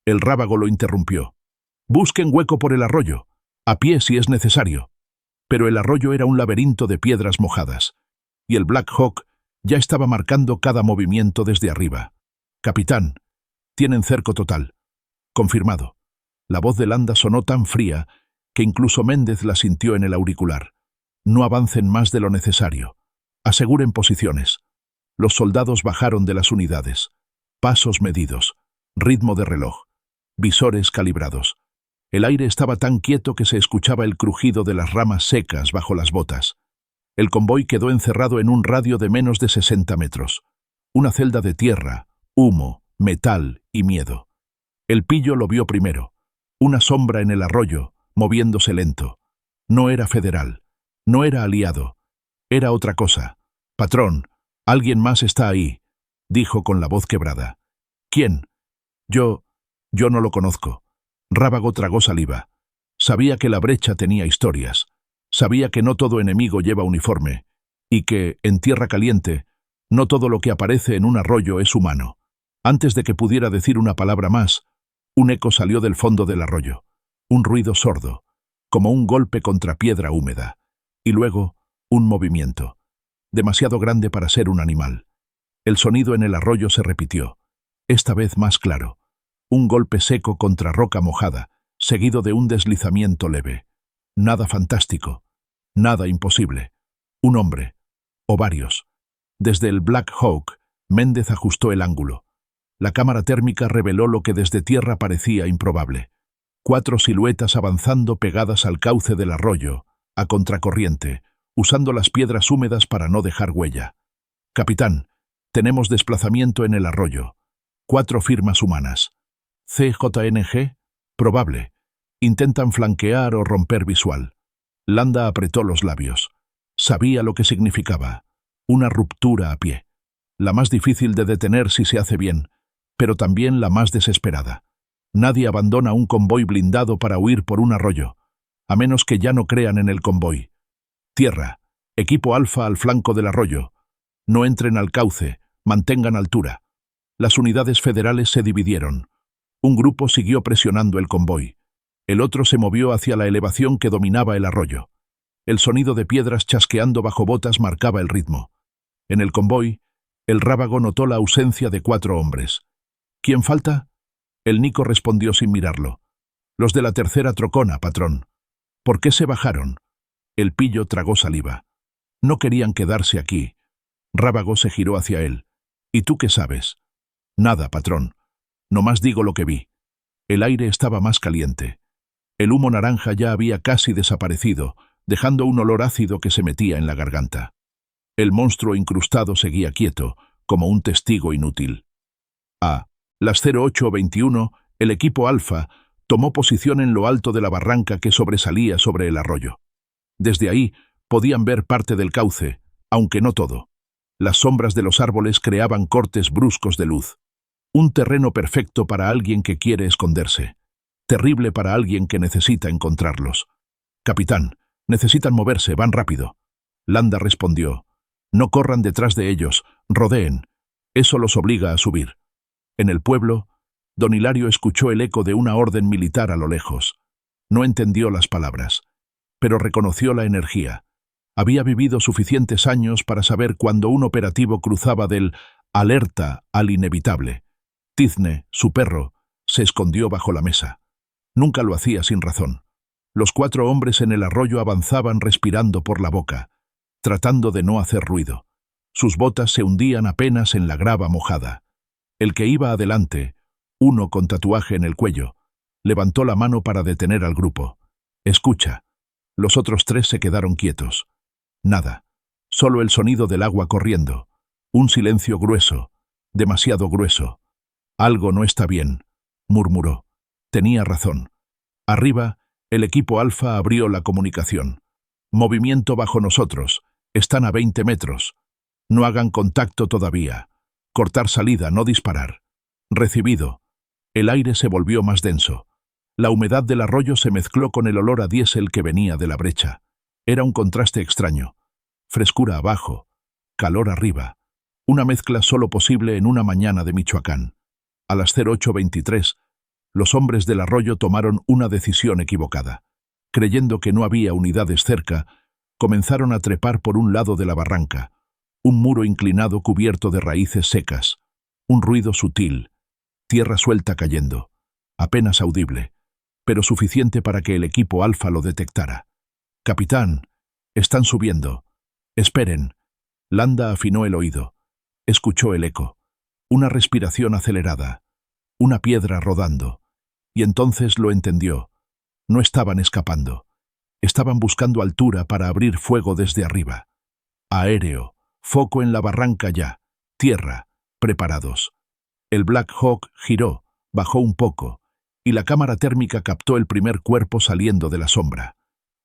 Speaker 1: El Rábago lo interrumpió. «Busquen hueco por el arroyo, a pie si es necesario». Pero el arroyo era un laberinto de piedras mojadas, y el Black Hawk ya estaba marcando cada movimiento desde arriba. «Capitán, tienen cerco total». «Confirmado». La voz de Landa sonó tan fría que incluso Méndez la sintió en el auricular. «No avancen más de lo necesario. Aseguren posiciones». Los soldados bajaron de las unidades. Pasos medidos, ritmo de reloj, visores calibrados. El aire estaba tan quieto que se escuchaba el crujido de las ramas secas bajo las botas. El convoy quedó encerrado en un radio de menos de 60 metros. Una celda de tierra, humo, metal y miedo. El pillo lo vio primero. Una sombra en el arroyo, moviéndose lento. No era federal. No era aliado. Era otra cosa. «Patrón, alguien más está ahí», dijo con la voz quebrada. «¿Quién?» Yo no lo conozco». Rábago tragó saliva. Sabía que la brecha tenía historias. Sabía que no todo enemigo lleva uniforme, y que, en tierra caliente, no todo lo que aparece en un arroyo es humano. Antes de que pudiera decir una palabra más, un eco salió del fondo del arroyo. Un ruido sordo, como un golpe contra piedra húmeda. Y luego, un movimiento. demasiado grande para ser un animal. El sonido en el arroyo se repitió, esta vez más claro. Un golpe seco contra roca mojada, seguido de un deslizamiento leve. Nada fantástico, nada imposible. Un hombre, o varios. Desde el Black Hawk, Méndez ajustó el ángulo. La cámara térmica reveló lo que desde tierra parecía improbable. 4 siluetas avanzando pegadas al cauce del arroyo, a contracorriente, usando las piedras húmedas para no dejar huella. «Capitán, tenemos desplazamiento en el arroyo. 4 firmas humanas. CJNG, probable. Intentan flanquear o romper visual». Landa apretó los labios. Sabía lo que significaba. Una ruptura a pie. La más difícil de detener si se hace bien, pero también la más desesperada. Nadie abandona un convoy blindado para huir por un arroyo, a menos que ya no crean en el convoy. Tierra. Equipo Alfa al flanco del arroyo. No entren al cauce, mantengan altura. Las unidades federales se dividieron. Un grupo siguió presionando el convoy. El otro se movió hacia la elevación que dominaba el arroyo. El sonido de piedras chasqueando bajo botas marcaba el ritmo. En el convoy, el rábago notó la ausencia de 4 hombres. ¿Quién falta? El Nico respondió sin mirarlo. Los de la tercera trocona, patrón. ¿Por qué se bajaron? El pillo tragó saliva. No querían quedarse aquí. Rábago se giró hacia él. ¿Y tú qué sabes? Nada, patrón. Nomás digo lo que vi. El aire estaba más caliente. El humo naranja ya había casi desaparecido, dejando un olor ácido que se metía en la garganta. El monstruo incrustado seguía quieto, como un testigo inútil. A las 08:21, el equipo Alfa tomó posición en lo alto de la barranca que sobresalía sobre el arroyo. Desde ahí podían ver parte del cauce, aunque no todo. Las sombras de los árboles creaban cortes bruscos de luz. Un terreno perfecto para alguien que quiere esconderse. Terrible para alguien que necesita encontrarlos. «Capitán, necesitan moverse, van rápido». Landa respondió. «No corran detrás de ellos, rodeen. Eso los obliga a subir». En el pueblo, don Hilario escuchó el eco de una orden militar a lo lejos. No entendió las palabras, pero reconoció la energía. Había vivido suficientes años para saber cuando un operativo cruzaba del alerta al inevitable. Tizne, su perro, se escondió bajo la mesa. Nunca lo hacía sin razón. Los 4 hombres en el arroyo avanzaban respirando por la boca, tratando de no hacer ruido. Sus botas se hundían apenas en la grava mojada. El que iba adelante, uno con tatuaje en el cuello, levantó la mano para detener al grupo. «Escucha». Los otros 3 se quedaron quietos. Nada. Solo el sonido del agua corriendo. Un silencio grueso, demasiado grueso. «Algo no está bien», murmuró. Tenía razón. Arriba, el equipo Alfa abrió la comunicación. «Movimiento bajo nosotros. Están a 20 metros. No hagan contacto todavía. Cortar salida, no disparar». Recibido. El aire se volvió más denso. La humedad del arroyo se mezcló con el olor a diésel que venía de la brecha. Era un contraste extraño. Frescura abajo, calor arriba. Una mezcla solo posible en una mañana de Michoacán. A las 08:23, los hombres del arroyo tomaron una decisión equivocada. Creyendo que no había unidades cerca, comenzaron a trepar por un lado de la barranca. Un muro inclinado cubierto de raíces secas. Un ruido sutil. Tierra suelta cayendo. Apenas audible, pero suficiente para que el equipo Alfa lo detectara. «Capitán, están subiendo. Esperen». Landa afinó el oído. Escuchó el eco. Una respiración acelerada. Una piedra rodando. Y entonces lo entendió. No estaban escapando. Estaban buscando altura para abrir fuego desde arriba. Aéreo. Foco en la barranca ya. Tierra. Preparados. El Black Hawk giró, bajó un poco, y la cámara térmica captó el primer cuerpo saliendo de la sombra.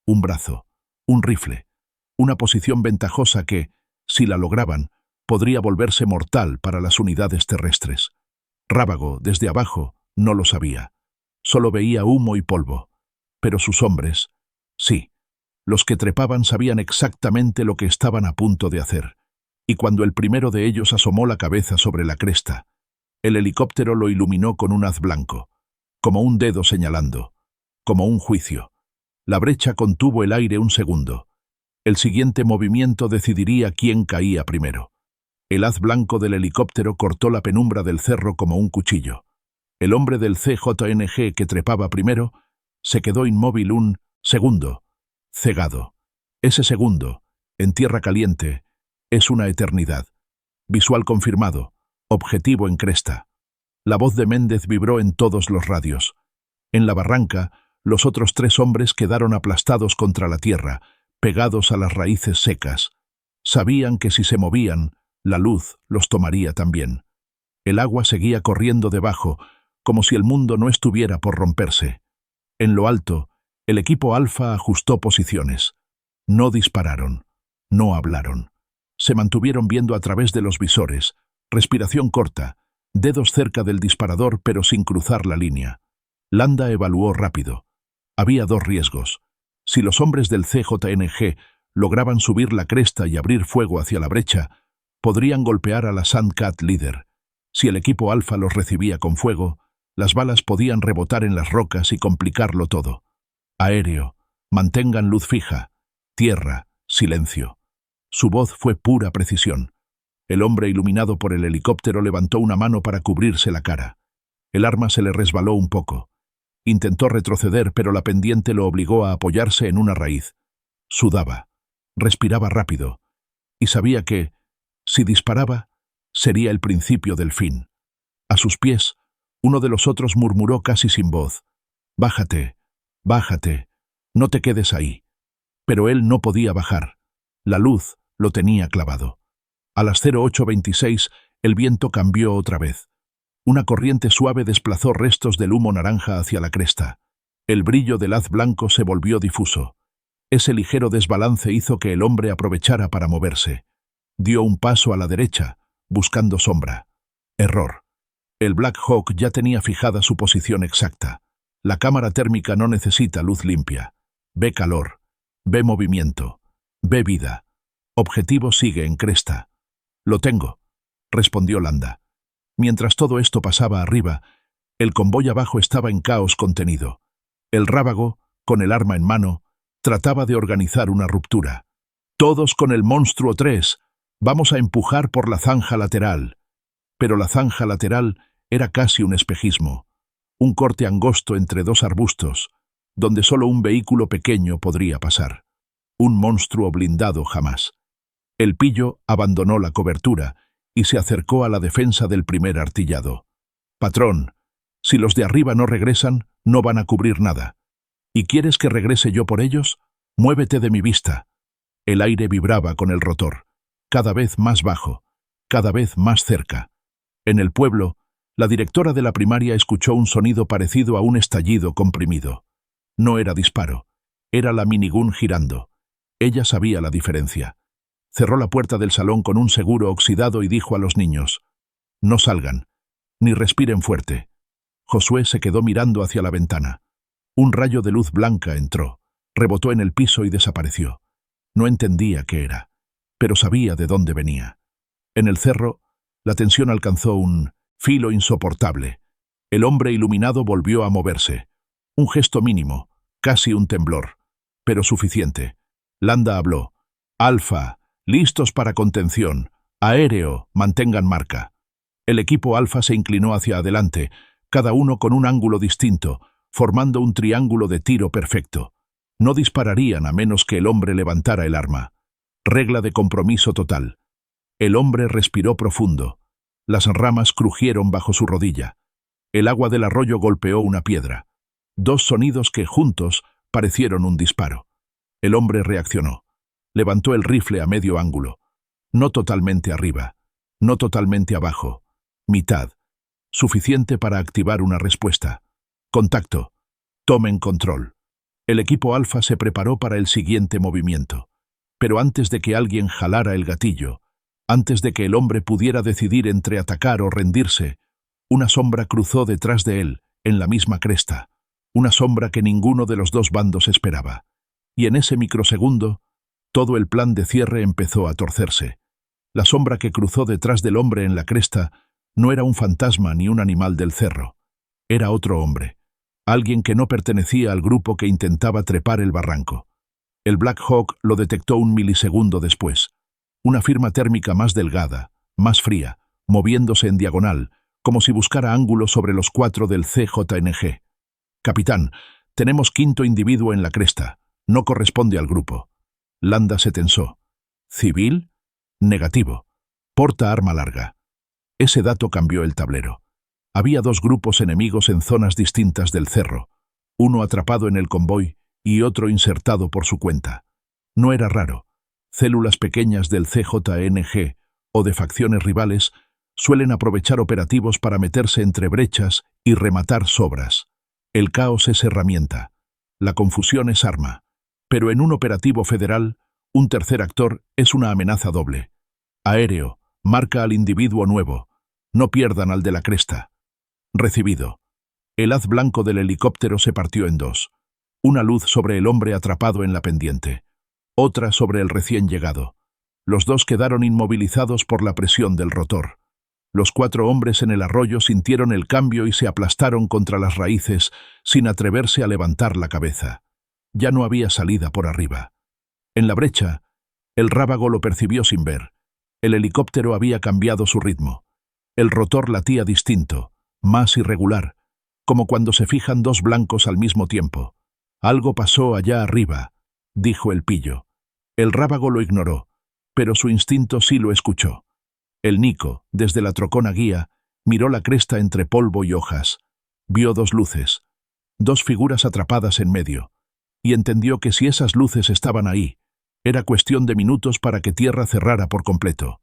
Speaker 1: Un brazo. Un rifle. Una posición ventajosa que, si la lograban, podría volverse mortal para las unidades terrestres. Rábago, desde abajo, no lo sabía. Solo veía humo y polvo. Pero sus hombres, sí. Los que trepaban sabían exactamente lo que estaban a punto de hacer. Y cuando el primero de ellos asomó la cabeza sobre la cresta, el helicóptero lo iluminó con un haz blanco, como un dedo señalando, como un juicio. La brecha contuvo el aire un segundo. El siguiente movimiento decidiría quién caía primero. El haz blanco del helicóptero cortó la penumbra del cerro como un cuchillo. El hombre del CJNG que trepaba primero se quedó inmóvil un segundo, cegado. Ese segundo, en tierra caliente, es una eternidad. Visual confirmado, objetivo en cresta. La voz de Méndez vibró en todos los radios. En la barranca, los otros 3 hombres quedaron aplastados contra la tierra, pegados a las raíces secas. Sabían que si se movían, la luz los tomaría también. El agua seguía corriendo debajo, como si el mundo no estuviera por romperse. En lo alto, el equipo Alfa ajustó posiciones. No dispararon, no hablaron. Se mantuvieron viendo a través de los visores, respiración corta, dedos cerca del disparador pero sin cruzar la línea. Landa evaluó rápido. Había 2 riesgos. Si los hombres del CJNG lograban subir la cresta y abrir fuego hacia la brecha, podrían golpear a la Sandcat líder. Si el equipo Alfa los recibía con fuego, las balas podían rebotar en las rocas y complicarlo todo. Aéreo, mantengan luz fija. Tierra, silencio. Su voz fue pura precisión. El hombre iluminado por el helicóptero levantó una mano para cubrirse la cara. El arma se le resbaló un poco. Intentó retroceder, pero la pendiente lo obligó a apoyarse en una raíz. Sudaba, respiraba rápido, y sabía que, si disparaba, sería el principio del fin. A sus pies, uno de los otros murmuró casi sin voz: «Bájate, bájate, no te quedes ahí». Pero él no podía bajar. La luz lo tenía clavado. A las 08:26 el viento cambió otra vez. Una corriente suave desplazó restos del humo naranja hacia la cresta. El brillo del haz blanco se volvió difuso. Ese ligero desbalance hizo que el hombre aprovechara para moverse. Dio un paso a la derecha, buscando sombra. Error. El Black Hawk ya tenía fijada su posición exacta. La cámara térmica no necesita luz limpia. Ve calor, ve movimiento, ve vida. Objetivo sigue en cresta. «Lo tengo», respondió Landa. Mientras todo esto pasaba arriba, el convoy abajo estaba en caos contenido. El rábago, con el arma en mano, trataba de organizar una ruptura. «Todos con el monstruo 3, vamos a empujar por la zanja lateral». Pero la zanja lateral era casi un espejismo, un corte angosto entre 2 arbustos, donde solo un vehículo pequeño podría pasar. Un monstruo blindado jamás. El pillo abandonó la cobertura y se acercó a la defensa del primer artillado. «Patrón, si los de arriba no regresan, no van a cubrir nada. ¿Y quieres que regrese yo por ellos? Muévete de mi vista». El aire vibraba con el rotor, cada vez más bajo, cada vez más cerca. En el pueblo, la directora de la primaria escuchó un sonido parecido a un estallido comprimido. No era disparo, era la minigun girando. Ella sabía la diferencia. Cerró la puerta del salón con un seguro oxidado y dijo a los niños: «No salgan, ni respiren fuerte». Josué se quedó mirando hacia la ventana. Un rayo de luz blanca entró, rebotó en el piso y desapareció. No entendía qué era, pero sabía de dónde venía. En el cerro, la tensión alcanzó un filo insoportable. El hombre iluminado volvió a moverse. Un gesto mínimo, casi un temblor, pero suficiente. Landa habló: «Alfa, listos para contención. Aéreo, mantengan marca». El equipo Alfa se inclinó hacia adelante, cada uno con un ángulo distinto, formando un triángulo de tiro perfecto. No dispararían a menos que el hombre levantara el arma. Regla de compromiso total. El hombre respiró profundo. Las ramas crujieron bajo su rodilla. El agua del arroyo golpeó una piedra. 2 sonidos que, juntos, parecieron un disparo. El hombre reaccionó. Levantó el rifle a medio ángulo. No totalmente arriba, no totalmente abajo. Mitad. Suficiente para activar una respuesta. «Contacto. Tomen control». El equipo Alfa se preparó para el siguiente movimiento. Pero antes de que alguien jalara el gatillo, antes de que el hombre pudiera decidir entre atacar o rendirse, una sombra cruzó detrás de él, en la misma cresta. Una sombra que ninguno de los 2 bandos esperaba. Y en ese microsegundo, todo el plan de cierre empezó a torcerse. La sombra que cruzó detrás del hombre en la cresta no era un fantasma ni un animal del cerro. Era otro hombre, alguien que no pertenecía al grupo que intentaba trepar el barranco. El Black Hawk lo detectó un milisegundo después. Una firma térmica más delgada, más fría, moviéndose en diagonal, como si buscara ángulo sobre los 4 del CJNG. «Capitán, tenemos quinto individuo en la cresta. No corresponde al grupo». Landa se tensó. «¿Civil? Negativo. Porta arma larga». Ese dato cambió el tablero. Había 2 grupos enemigos en zonas distintas del cerro, uno atrapado en el convoy y otro insertado por su cuenta. No era raro. Células pequeñas del CJNG o de facciones rivales suelen aprovechar operativos para meterse entre brechas y rematar sobras. El caos es herramienta. La confusión es arma. Pero en un operativo federal, un tercer actor es una amenaza doble. Aéreo, marca al individuo nuevo. No pierdan al de la cresta. Recibido. El haz blanco del helicóptero se partió en 2. Una luz sobre el hombre atrapado en la pendiente. Otra sobre el recién llegado. Los 2 quedaron inmovilizados por la presión del rotor. Los 4 hombres en el arroyo sintieron el cambio y se aplastaron contra las raíces sin atreverse a levantar la cabeza. Ya no había salida por arriba. En la brecha, el rábago lo percibió sin ver. El helicóptero había cambiado su ritmo. El rotor latía distinto, más irregular, como cuando se fijan 2 blancos al mismo tiempo. «Algo pasó allá arriba», dijo el pillo. El rábago lo ignoró, pero su instinto sí lo escuchó. El Nico, desde la trocona guía, miró la cresta entre polvo y hojas. Vio 2 luces, 2 figuras atrapadas en medio, y entendió que si esas luces estaban ahí, era cuestión de minutos para que tierra cerrara por completo.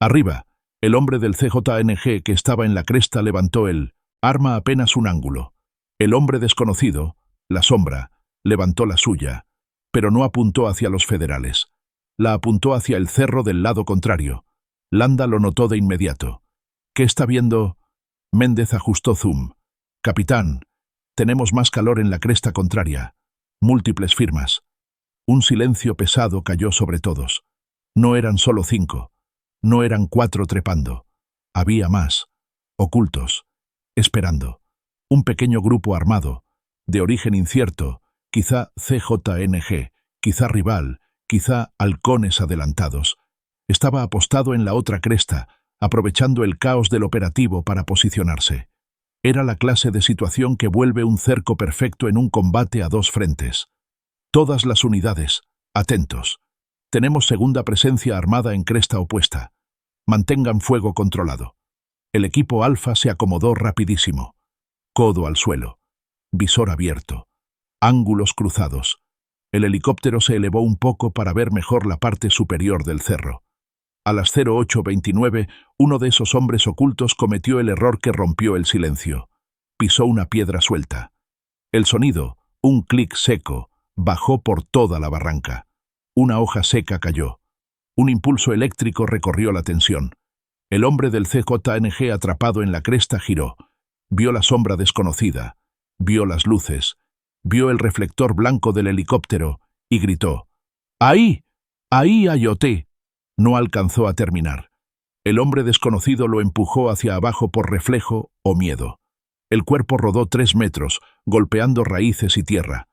Speaker 1: Arriba, el hombre del CJNG que estaba en la cresta levantó el arma apenas un ángulo. El hombre desconocido, la sombra, levantó la suya, pero no apuntó hacia los federales. La apuntó hacia el cerro del lado contrario. Landa lo notó de inmediato. «¿Qué está viendo?» Méndez ajustó zoom. «Capitán, tenemos más calor en la cresta contraria. Múltiples firmas». Un silencio pesado cayó sobre todos. No eran solo 5. No eran 4 trepando. Había más. Ocultos. Esperando. Un pequeño grupo armado, de origen incierto, quizá CJNG, quizá rival, quizá halcones adelantados. Estaba apostado en la otra cresta, aprovechando el caos del operativo para posicionarse. Era la clase de situación que vuelve un cerco perfecto en un combate a 2 frentes. Todas las unidades, atentos. Tenemos segunda presencia armada en cresta opuesta. Mantengan fuego controlado. El equipo Alfa se acomodó rapidísimo. Codo al suelo. Visor abierto. Ángulos cruzados. El helicóptero se elevó un poco para ver mejor la parte superior del cerro. A las 08:29, uno de esos hombres ocultos cometió el error que rompió el silencio. Pisó una piedra suelta. El sonido, un clic seco, bajó por toda la barranca. Una hoja seca cayó. Un impulso eléctrico recorrió la tensión. El hombre del CJNG atrapado en la cresta giró. Vio la sombra desconocida. Vio las luces. Vio el reflector blanco del helicóptero y gritó: «¡Ahí! ¡Ahí, Ayoté!». No alcanzó a terminar. El hombre desconocido lo empujó hacia abajo por reflejo o miedo. El cuerpo rodó 3 metros, golpeando raíces y tierra.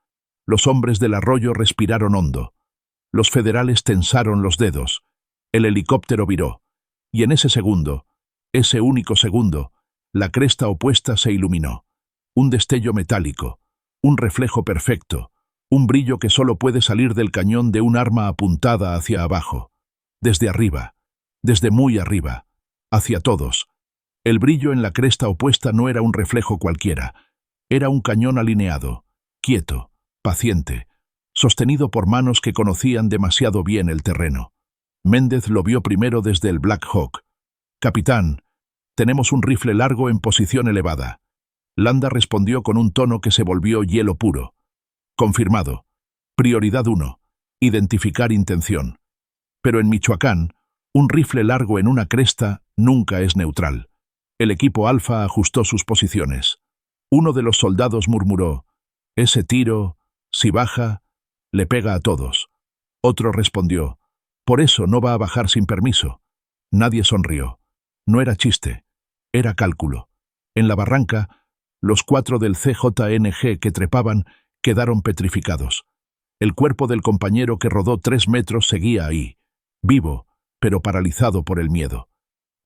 Speaker 1: Los hombres del arroyo respiraron hondo. Los federales tensaron los dedos. El helicóptero viró. Y en ese segundo, ese único segundo, la cresta opuesta se iluminó. Un destello metálico, un reflejo perfecto, un brillo que solo puede salir del cañón de un arma apuntada hacia abajo. Desde arriba, desde muy arriba, hacia todos. El brillo en la cresta opuesta no era un reflejo cualquiera. Era un cañón alineado, quieto, paciente, sostenido por manos que conocían demasiado bien el terreno. Méndez lo vio primero desde el Black Hawk. «Capitán, tenemos un rifle largo en posición elevada». Landa respondió con un tono que se volvió hielo puro. «Confirmado. Prioridad 1. Identificar intención. Pero en Michoacán, un rifle largo en una cresta nunca es neutral». El equipo Alfa ajustó sus posiciones. Uno de los soldados murmuró: «Ese tiro, si baja, le pega a todos». Otro respondió: «Por eso no va a bajar sin permiso». Nadie sonrió. No era chiste, era cálculo. En la barranca, los 4 del CJNG que trepaban quedaron petrificados. El cuerpo del compañero que rodó 3 metros seguía ahí, vivo, pero paralizado por el miedo.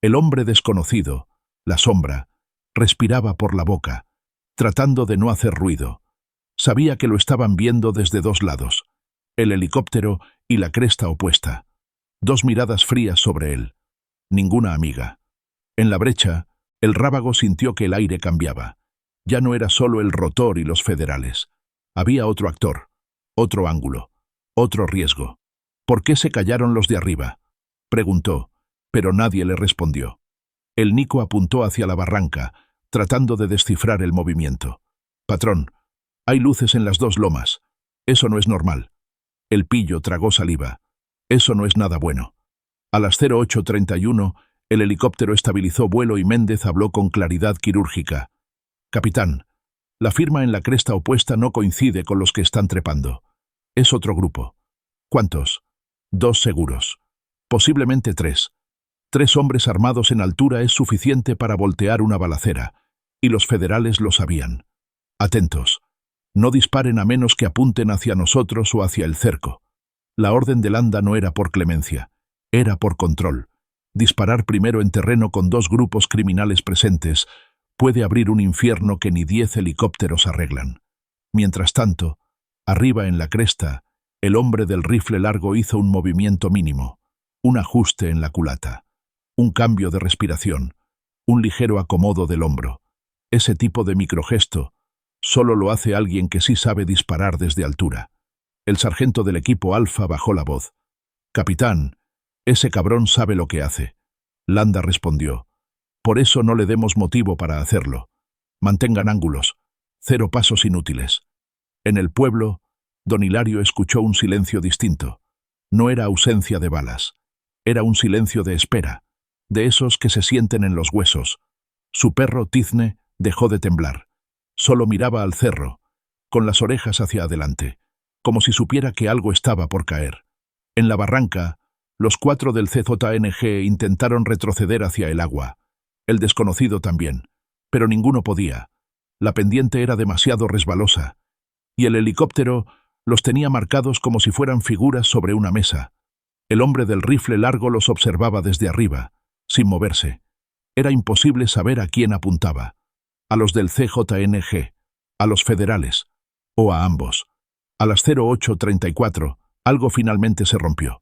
Speaker 1: El hombre desconocido, la sombra, respiraba por la boca, tratando de no hacer ruido. Sabía que lo estaban viendo desde 2 lados, el helicóptero y la cresta opuesta. 2 miradas frías sobre él. Ninguna amiga. En la brecha, el rábago sintió que el aire cambiaba. Ya no era solo el rotor y los federales. Había otro actor, otro ángulo, otro riesgo. ¿Por qué se callaron los de arriba?, preguntó, pero nadie le respondió. El Nico apuntó hacia la barranca, tratando de descifrar el movimiento. «Patrón, hay luces en las 2 lomas. Eso no es normal». El pillo tragó saliva. «Eso no es nada bueno». A las 08:31, el helicóptero estabilizó vuelo y Méndez habló con claridad quirúrgica. «Capitán, la firma en la cresta opuesta no coincide con los que están trepando. Es otro grupo». «¿Cuántos?» «2 seguros. Posiblemente 3. 3 hombres armados en altura es suficiente para voltear una balacera, y los federales lo sabían. Atentos. No disparen a menos que apunten hacia nosotros o hacia el cerco». La orden de Landa no era por clemencia, era por control. Disparar primero en terreno con 2 grupos criminales presentes puede abrir un infierno que ni 10 helicópteros arreglan. Mientras tanto, arriba en la cresta, el hombre del rifle largo hizo un movimiento mínimo, un ajuste en la culata, un cambio de respiración, un ligero acomodo del hombro. Ese tipo de microgesto solo lo hace alguien que sí sabe disparar desde altura. El sargento del equipo Alfa bajó la voz. «Capitán, ese cabrón sabe lo que hace». Landa respondió. «Por eso no le demos motivo para hacerlo. Mantengan ángulos. 0 pasos inútiles». En el pueblo, don Hilario escuchó un silencio distinto. No era ausencia de balas. Era un silencio de espera, de esos que se sienten en los huesos. Su perro Tizne dejó de temblar. Solo miraba al cerro, con las orejas hacia adelante, como si supiera que algo estaba por caer. En la barranca, los 4 del CZNG intentaron retroceder hacia el agua. El desconocido también, pero ninguno podía. La pendiente era demasiado resbalosa, y el helicóptero los tenía marcados como si fueran figuras sobre una mesa. El hombre del rifle largo los observaba desde arriba, sin moverse. Era imposible saber a quién apuntaba. A los del CJNG, a los federales, o a ambos. A las 08:34, algo finalmente se rompió.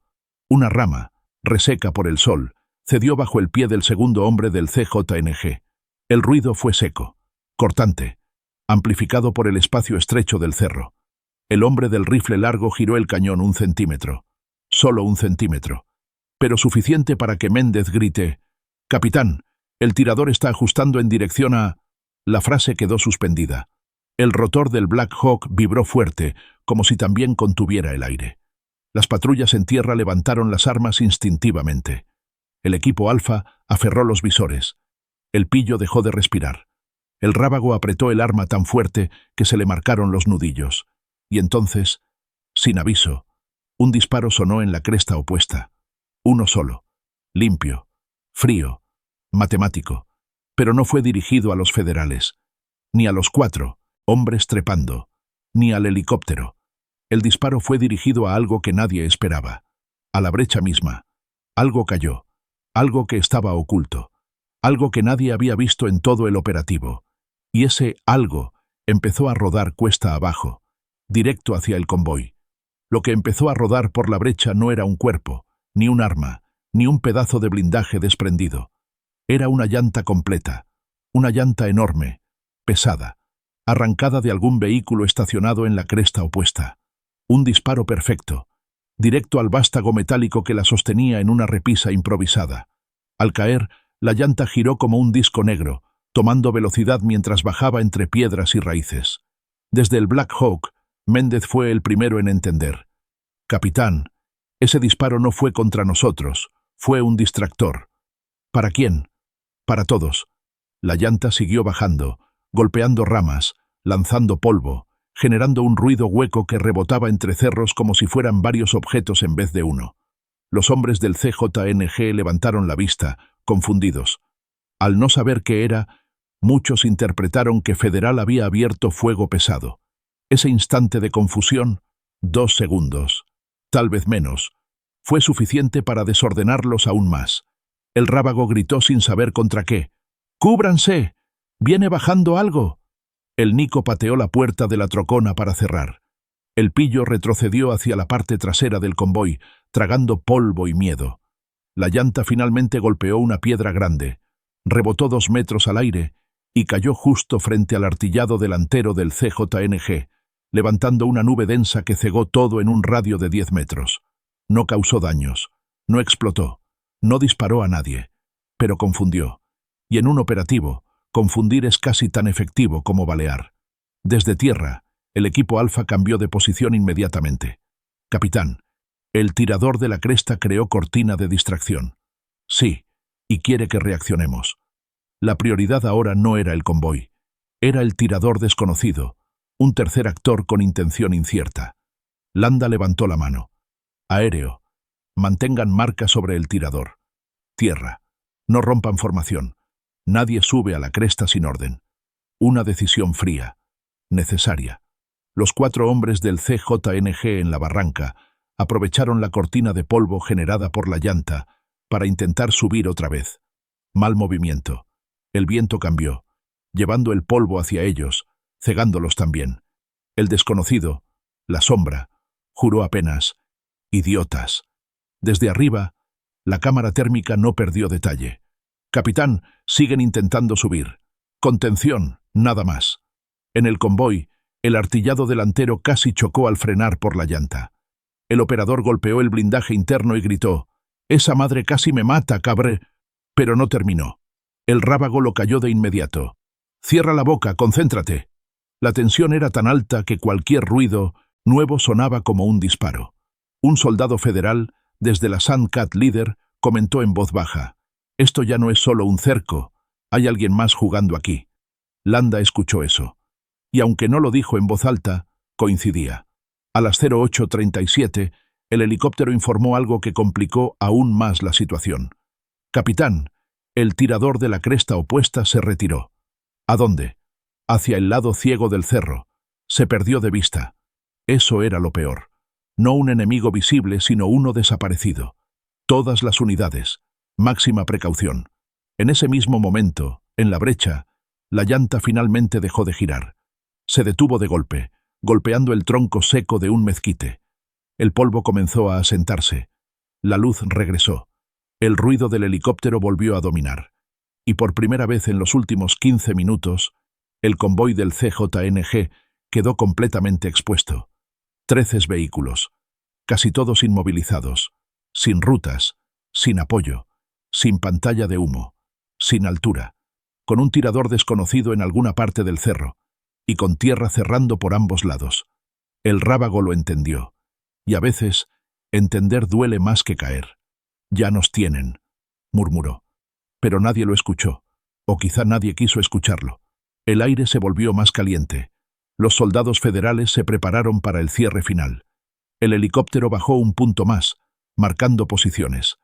Speaker 1: Una rama, reseca por el sol, cedió bajo el pie del segundo hombre del CJNG. El ruido fue seco, cortante, amplificado por el espacio estrecho del cerro. El hombre del rifle largo giró el cañón 1 centímetro. Solo 1 centímetro. Pero suficiente para que Méndez grite: «Capitán, el tirador está ajustando en dirección a...». La frase quedó suspendida. El rotor del Black Hawk vibró fuerte, como si también contuviera el aire. Las patrullas en tierra levantaron las armas instintivamente. El equipo Alfa aferró los visores. El pillo dejó de respirar. El rábago apretó el arma tan fuerte que se le marcaron los nudillos. Y entonces, sin aviso, un disparo sonó en la cresta opuesta. Uno solo, limpio, frío, matemático, pero no fue dirigido a los federales, ni a los 4 hombres trepando, ni al helicóptero. El disparo fue dirigido a algo que nadie esperaba, a la brecha misma. Algo cayó, algo que estaba oculto, algo que nadie había visto en todo el operativo. Y ese algo empezó a rodar cuesta abajo, directo hacia el convoy. Lo que empezó a rodar por la brecha no era un cuerpo, ni un arma, ni un pedazo de blindaje desprendido. Era una llanta completa, una llanta enorme, pesada, arrancada de algún vehículo estacionado en la cresta opuesta. Un disparo perfecto, directo al vástago metálico que la sostenía en una repisa improvisada. Al caer, la llanta giró como un disco negro, tomando velocidad mientras bajaba entre piedras y raíces. Desde el Black Hawk, Méndez fue el primero en entender. «Capitán, ese disparo no fue contra nosotros, fue un distractor». «¿Para quién?» «Para todos». La llanta siguió bajando, golpeando ramas, lanzando polvo, generando un ruido hueco que rebotaba entre cerros como si fueran varios objetos en vez de uno. Los hombres del CJNG levantaron la vista, confundidos. Al no saber qué era, muchos interpretaron que Federal había abierto fuego pesado. Ese instante de confusión 2 segundos, tal vez menos, fue suficiente para desordenarlos aún más. El rábago gritó sin saber contra qué. ¡Cúbranse! ¡Viene bajando algo! El Nico pateó la puerta de la trocona para cerrar. El pillo retrocedió hacia la parte trasera del convoy, tragando polvo y miedo. La llanta finalmente golpeó una piedra grande, rebotó 2 metros al aire y cayó justo frente al artillado delantero del CJNG, levantando una nube densa que cegó todo en un radio de 10 metros. No causó daños, no explotó, no disparó a nadie, pero confundió. Y en un operativo, confundir es casi tan efectivo como balear. Desde tierra, el equipo Alfa cambió de posición inmediatamente. Capitán, el tirador de la cresta creó cortina de distracción. Sí, y quiere que reaccionemos. La prioridad ahora no era el convoy. Era el tirador desconocido, un tercer actor con intención incierta. Landa levantó la mano. Aéreo. Mantengan marca sobre el tirador. Tierra. No rompan formación. Nadie sube a la cresta sin orden. Una decisión fría. Necesaria. Los 4 hombres del CJNG en la barranca aprovecharon la cortina de polvo generada por la llanta para intentar subir otra vez. Mal movimiento. El viento cambió, llevando el polvo hacia ellos, cegándolos también. El desconocido, la sombra, juró apenas: idiotas. Desde arriba, la cámara térmica no perdió detalle. Capitán, siguen intentando subir. Contención, nada más. En el convoy, el artillado delantero casi chocó al frenar por la llanta. El operador golpeó el blindaje interno y gritó: «¡Esa madre casi me mata, cabre!». Pero no terminó. El rábago lo cayó de inmediato. «Cierra la boca, concéntrate». La tensión era tan alta que cualquier ruido nuevo sonaba como un disparo. Un soldado federal, desde la Sandcat Líder, comentó en voz baja: «Esto ya no es solo un cerco, hay alguien más jugando aquí». Landa escuchó eso. Y aunque no lo dijo en voz alta, coincidía. A las 08:37, el helicóptero informó algo que complicó aún más la situación. «Capitán, el tirador de la cresta opuesta se retiró». ¿A dónde? Hacia el lado ciego del cerro. Se perdió de vista. Eso era lo peor. No un enemigo visible, sino uno desaparecido. Todas las unidades. Máxima precaución. En ese mismo momento, en la brecha, la llanta finalmente dejó de girar. Se detuvo de golpe, golpeando el tronco seco de un mezquite. El polvo comenzó a asentarse. La luz regresó. El ruido del helicóptero volvió a dominar. Y por primera vez en los últimos 15 minutos, el convoy del CJNG quedó completamente expuesto. 13 vehículos, casi todos inmovilizados, sin rutas, sin apoyo, sin pantalla de humo, sin altura, con un tirador desconocido en alguna parte del cerro, y con tierra cerrando por ambos lados. El rábago lo entendió, y a veces entender duele más que caer. «Ya nos tienen», murmuró. Pero nadie lo escuchó, o quizá nadie quiso escucharlo. El aire se volvió más caliente. Los soldados federales se prepararon para el cierre final. El helicóptero bajó un punto más, marcando posiciones.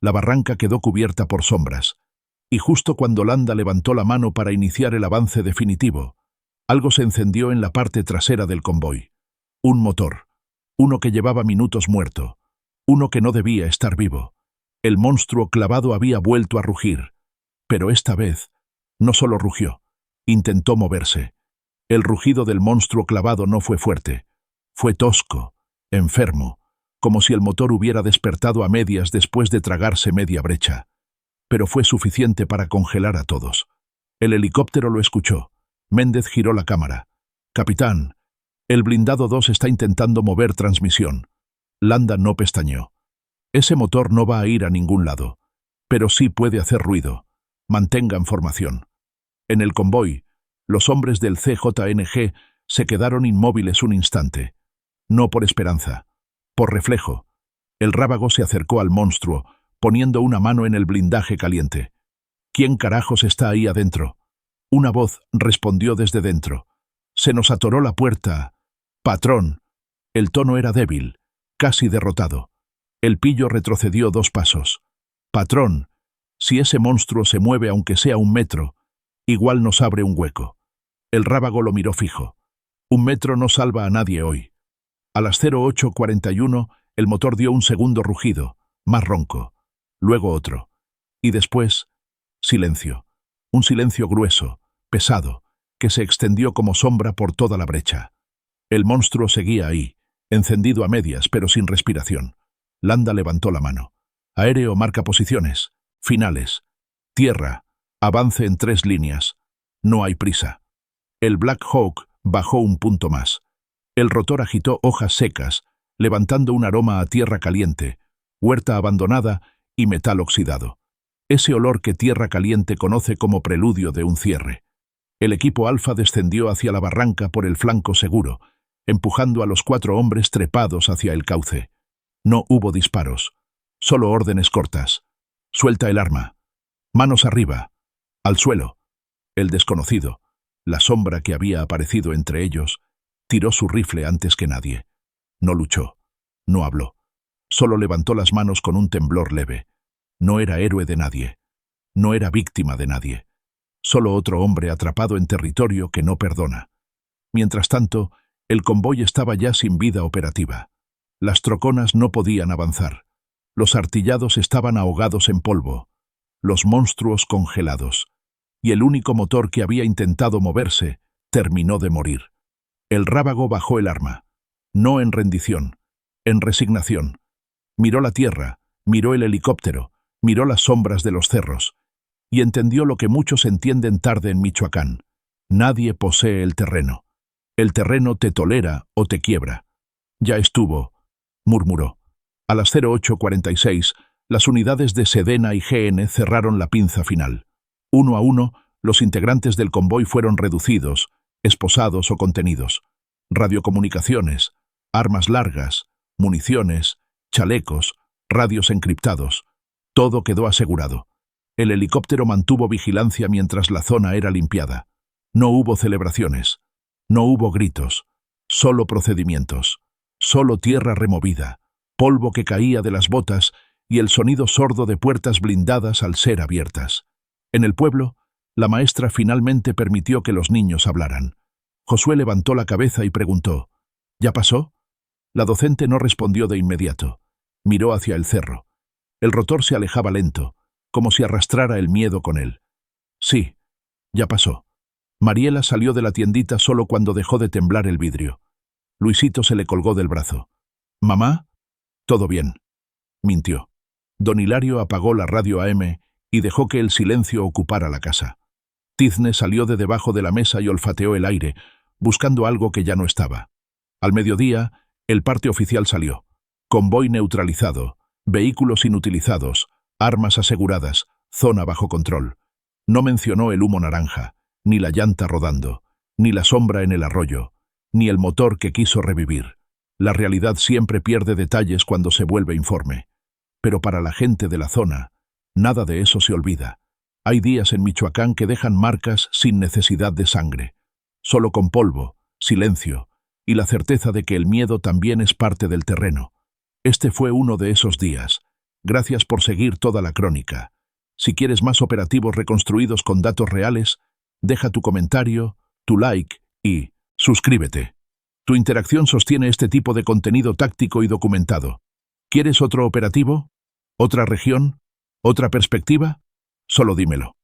Speaker 1: La barranca quedó cubierta por sombras. Y justo cuando Landa levantó la mano para iniciar el avance definitivo, algo se encendió en la parte trasera del convoy. Un motor. Uno que llevaba minutos muerto. Uno que no debía estar vivo. El monstruo clavado había vuelto a rugir. Pero esta vez, no solo rugió, intentó moverse. El rugido del monstruo clavado no fue fuerte. Fue tosco, enfermo, como si el motor hubiera despertado a medias después de tragarse media brecha. Pero fue suficiente para congelar a todos. El helicóptero lo escuchó. Méndez giró la cámara. «Capitán, el blindado 2 está intentando mover transmisión». Landa no pestañeó. «Ese motor no va a ir a ningún lado, pero sí puede hacer ruido. Mantengan formación». En el convoy, los hombres del CJNG se quedaron inmóviles un instante. No por esperanza, por reflejo. El rábago se acercó al monstruo, poniendo una mano en el blindaje caliente. «¿Quién carajos está ahí adentro?». Una voz respondió desde dentro. «Se nos atoró la puerta. Patrón». El tono era débil, casi derrotado. El pillo retrocedió 2 pasos. «Patrón, si ese monstruo se mueve aunque sea 1 metro, igual nos abre un hueco». El rábago lo miró fijo. 1 metro no salva a nadie hoy. A las 08:41 el motor dio un segundo rugido, más ronco, luego otro, y después, silencio. Un silencio grueso, pesado, que se extendió como sombra por toda la brecha. El monstruo seguía ahí, encendido a medias, pero sin respiración. Landa levantó la mano. Aéreo marca posiciones. Finales. Tierra. Avance en 3 líneas. No hay prisa. El Black Hawk bajó un punto más. El rotor agitó hojas secas, levantando un aroma a tierra caliente, huerta abandonada y metal oxidado. Ese olor que tierra caliente conoce como preludio de un cierre. El equipo Alfa descendió hacia la barranca por el flanco seguro, empujando a los 4 hombres trepados hacia el cauce. No hubo disparos, solo órdenes cortas. Suelta el arma. Manos arriba. Al suelo. El desconocido, la sombra que había aparecido entre ellos, tiró su rifle antes que nadie. No luchó. No habló. Solo levantó las manos con un temblor leve. No era héroe de nadie. No era víctima de nadie. Solo otro hombre atrapado en territorio que no perdona. Mientras tanto, el convoy estaba ya sin vida operativa. Las troconas no podían avanzar. Los artillados estaban ahogados en polvo. Los monstruos congelados. Y el único motor que había intentado moverse terminó de morir. El rábago bajó el arma. No en rendición, en resignación. Miró la tierra, miró el helicóptero, miró las sombras de los cerros, y entendió lo que muchos entienden tarde en Michoacán. Nadie posee el terreno. El terreno te tolera o te quiebra. Ya estuvo, murmuró. A las 08:46, las unidades de Sedena y GN cerraron la pinza final. 1 a 1, los integrantes del convoy fueron reducidos, esposados o contenidos. Radiocomunicaciones, armas largas, municiones, chalecos, radios encriptados. Todo quedó asegurado. El helicóptero mantuvo vigilancia mientras la zona era limpiada. No hubo celebraciones. No hubo gritos. Solo procedimientos. Solo tierra removida, polvo que caía de las botas y el sonido sordo de puertas blindadas al ser abiertas. En el pueblo, la maestra finalmente permitió que los niños hablaran. Josué levantó la cabeza y preguntó, ¿ya pasó? La docente no respondió de inmediato. Miró hacia el cerro. El rotor se alejaba lento, como si arrastrara el miedo con él. Sí, ya pasó. Mariela salió de la tiendita solo cuando dejó de temblar el vidrio. Luisito se le colgó del brazo. «¿Mamá?» «Todo bien», mintió. Don Hilario apagó la radio AM y dejó que el silencio ocupara la casa. Tizne salió de debajo de la mesa y olfateó el aire, buscando algo que ya no estaba. Al mediodía, el parte oficial salió. Convoy neutralizado, vehículos inutilizados, armas aseguradas, zona bajo control. No mencionó el humo naranja, ni la llanta rodando, ni la sombra en el arroyo, ni el motor que quiso revivir. La realidad siempre pierde detalles cuando se vuelve informe. Pero para la gente de la zona, nada de eso se olvida. Hay días en Michoacán que dejan marcas sin necesidad de sangre, solo con polvo, silencio y la certeza de que el miedo también es parte del terreno. Este fue uno de esos días. Gracias por seguir toda la crónica. Si quieres más operativos reconstruidos con datos reales, deja tu comentario, tu like y suscríbete. Tu interacción sostiene este tipo de contenido táctico y documentado. ¿Quieres otro operativo? ¿Otra región? ¿Otra perspectiva? Solo dímelo.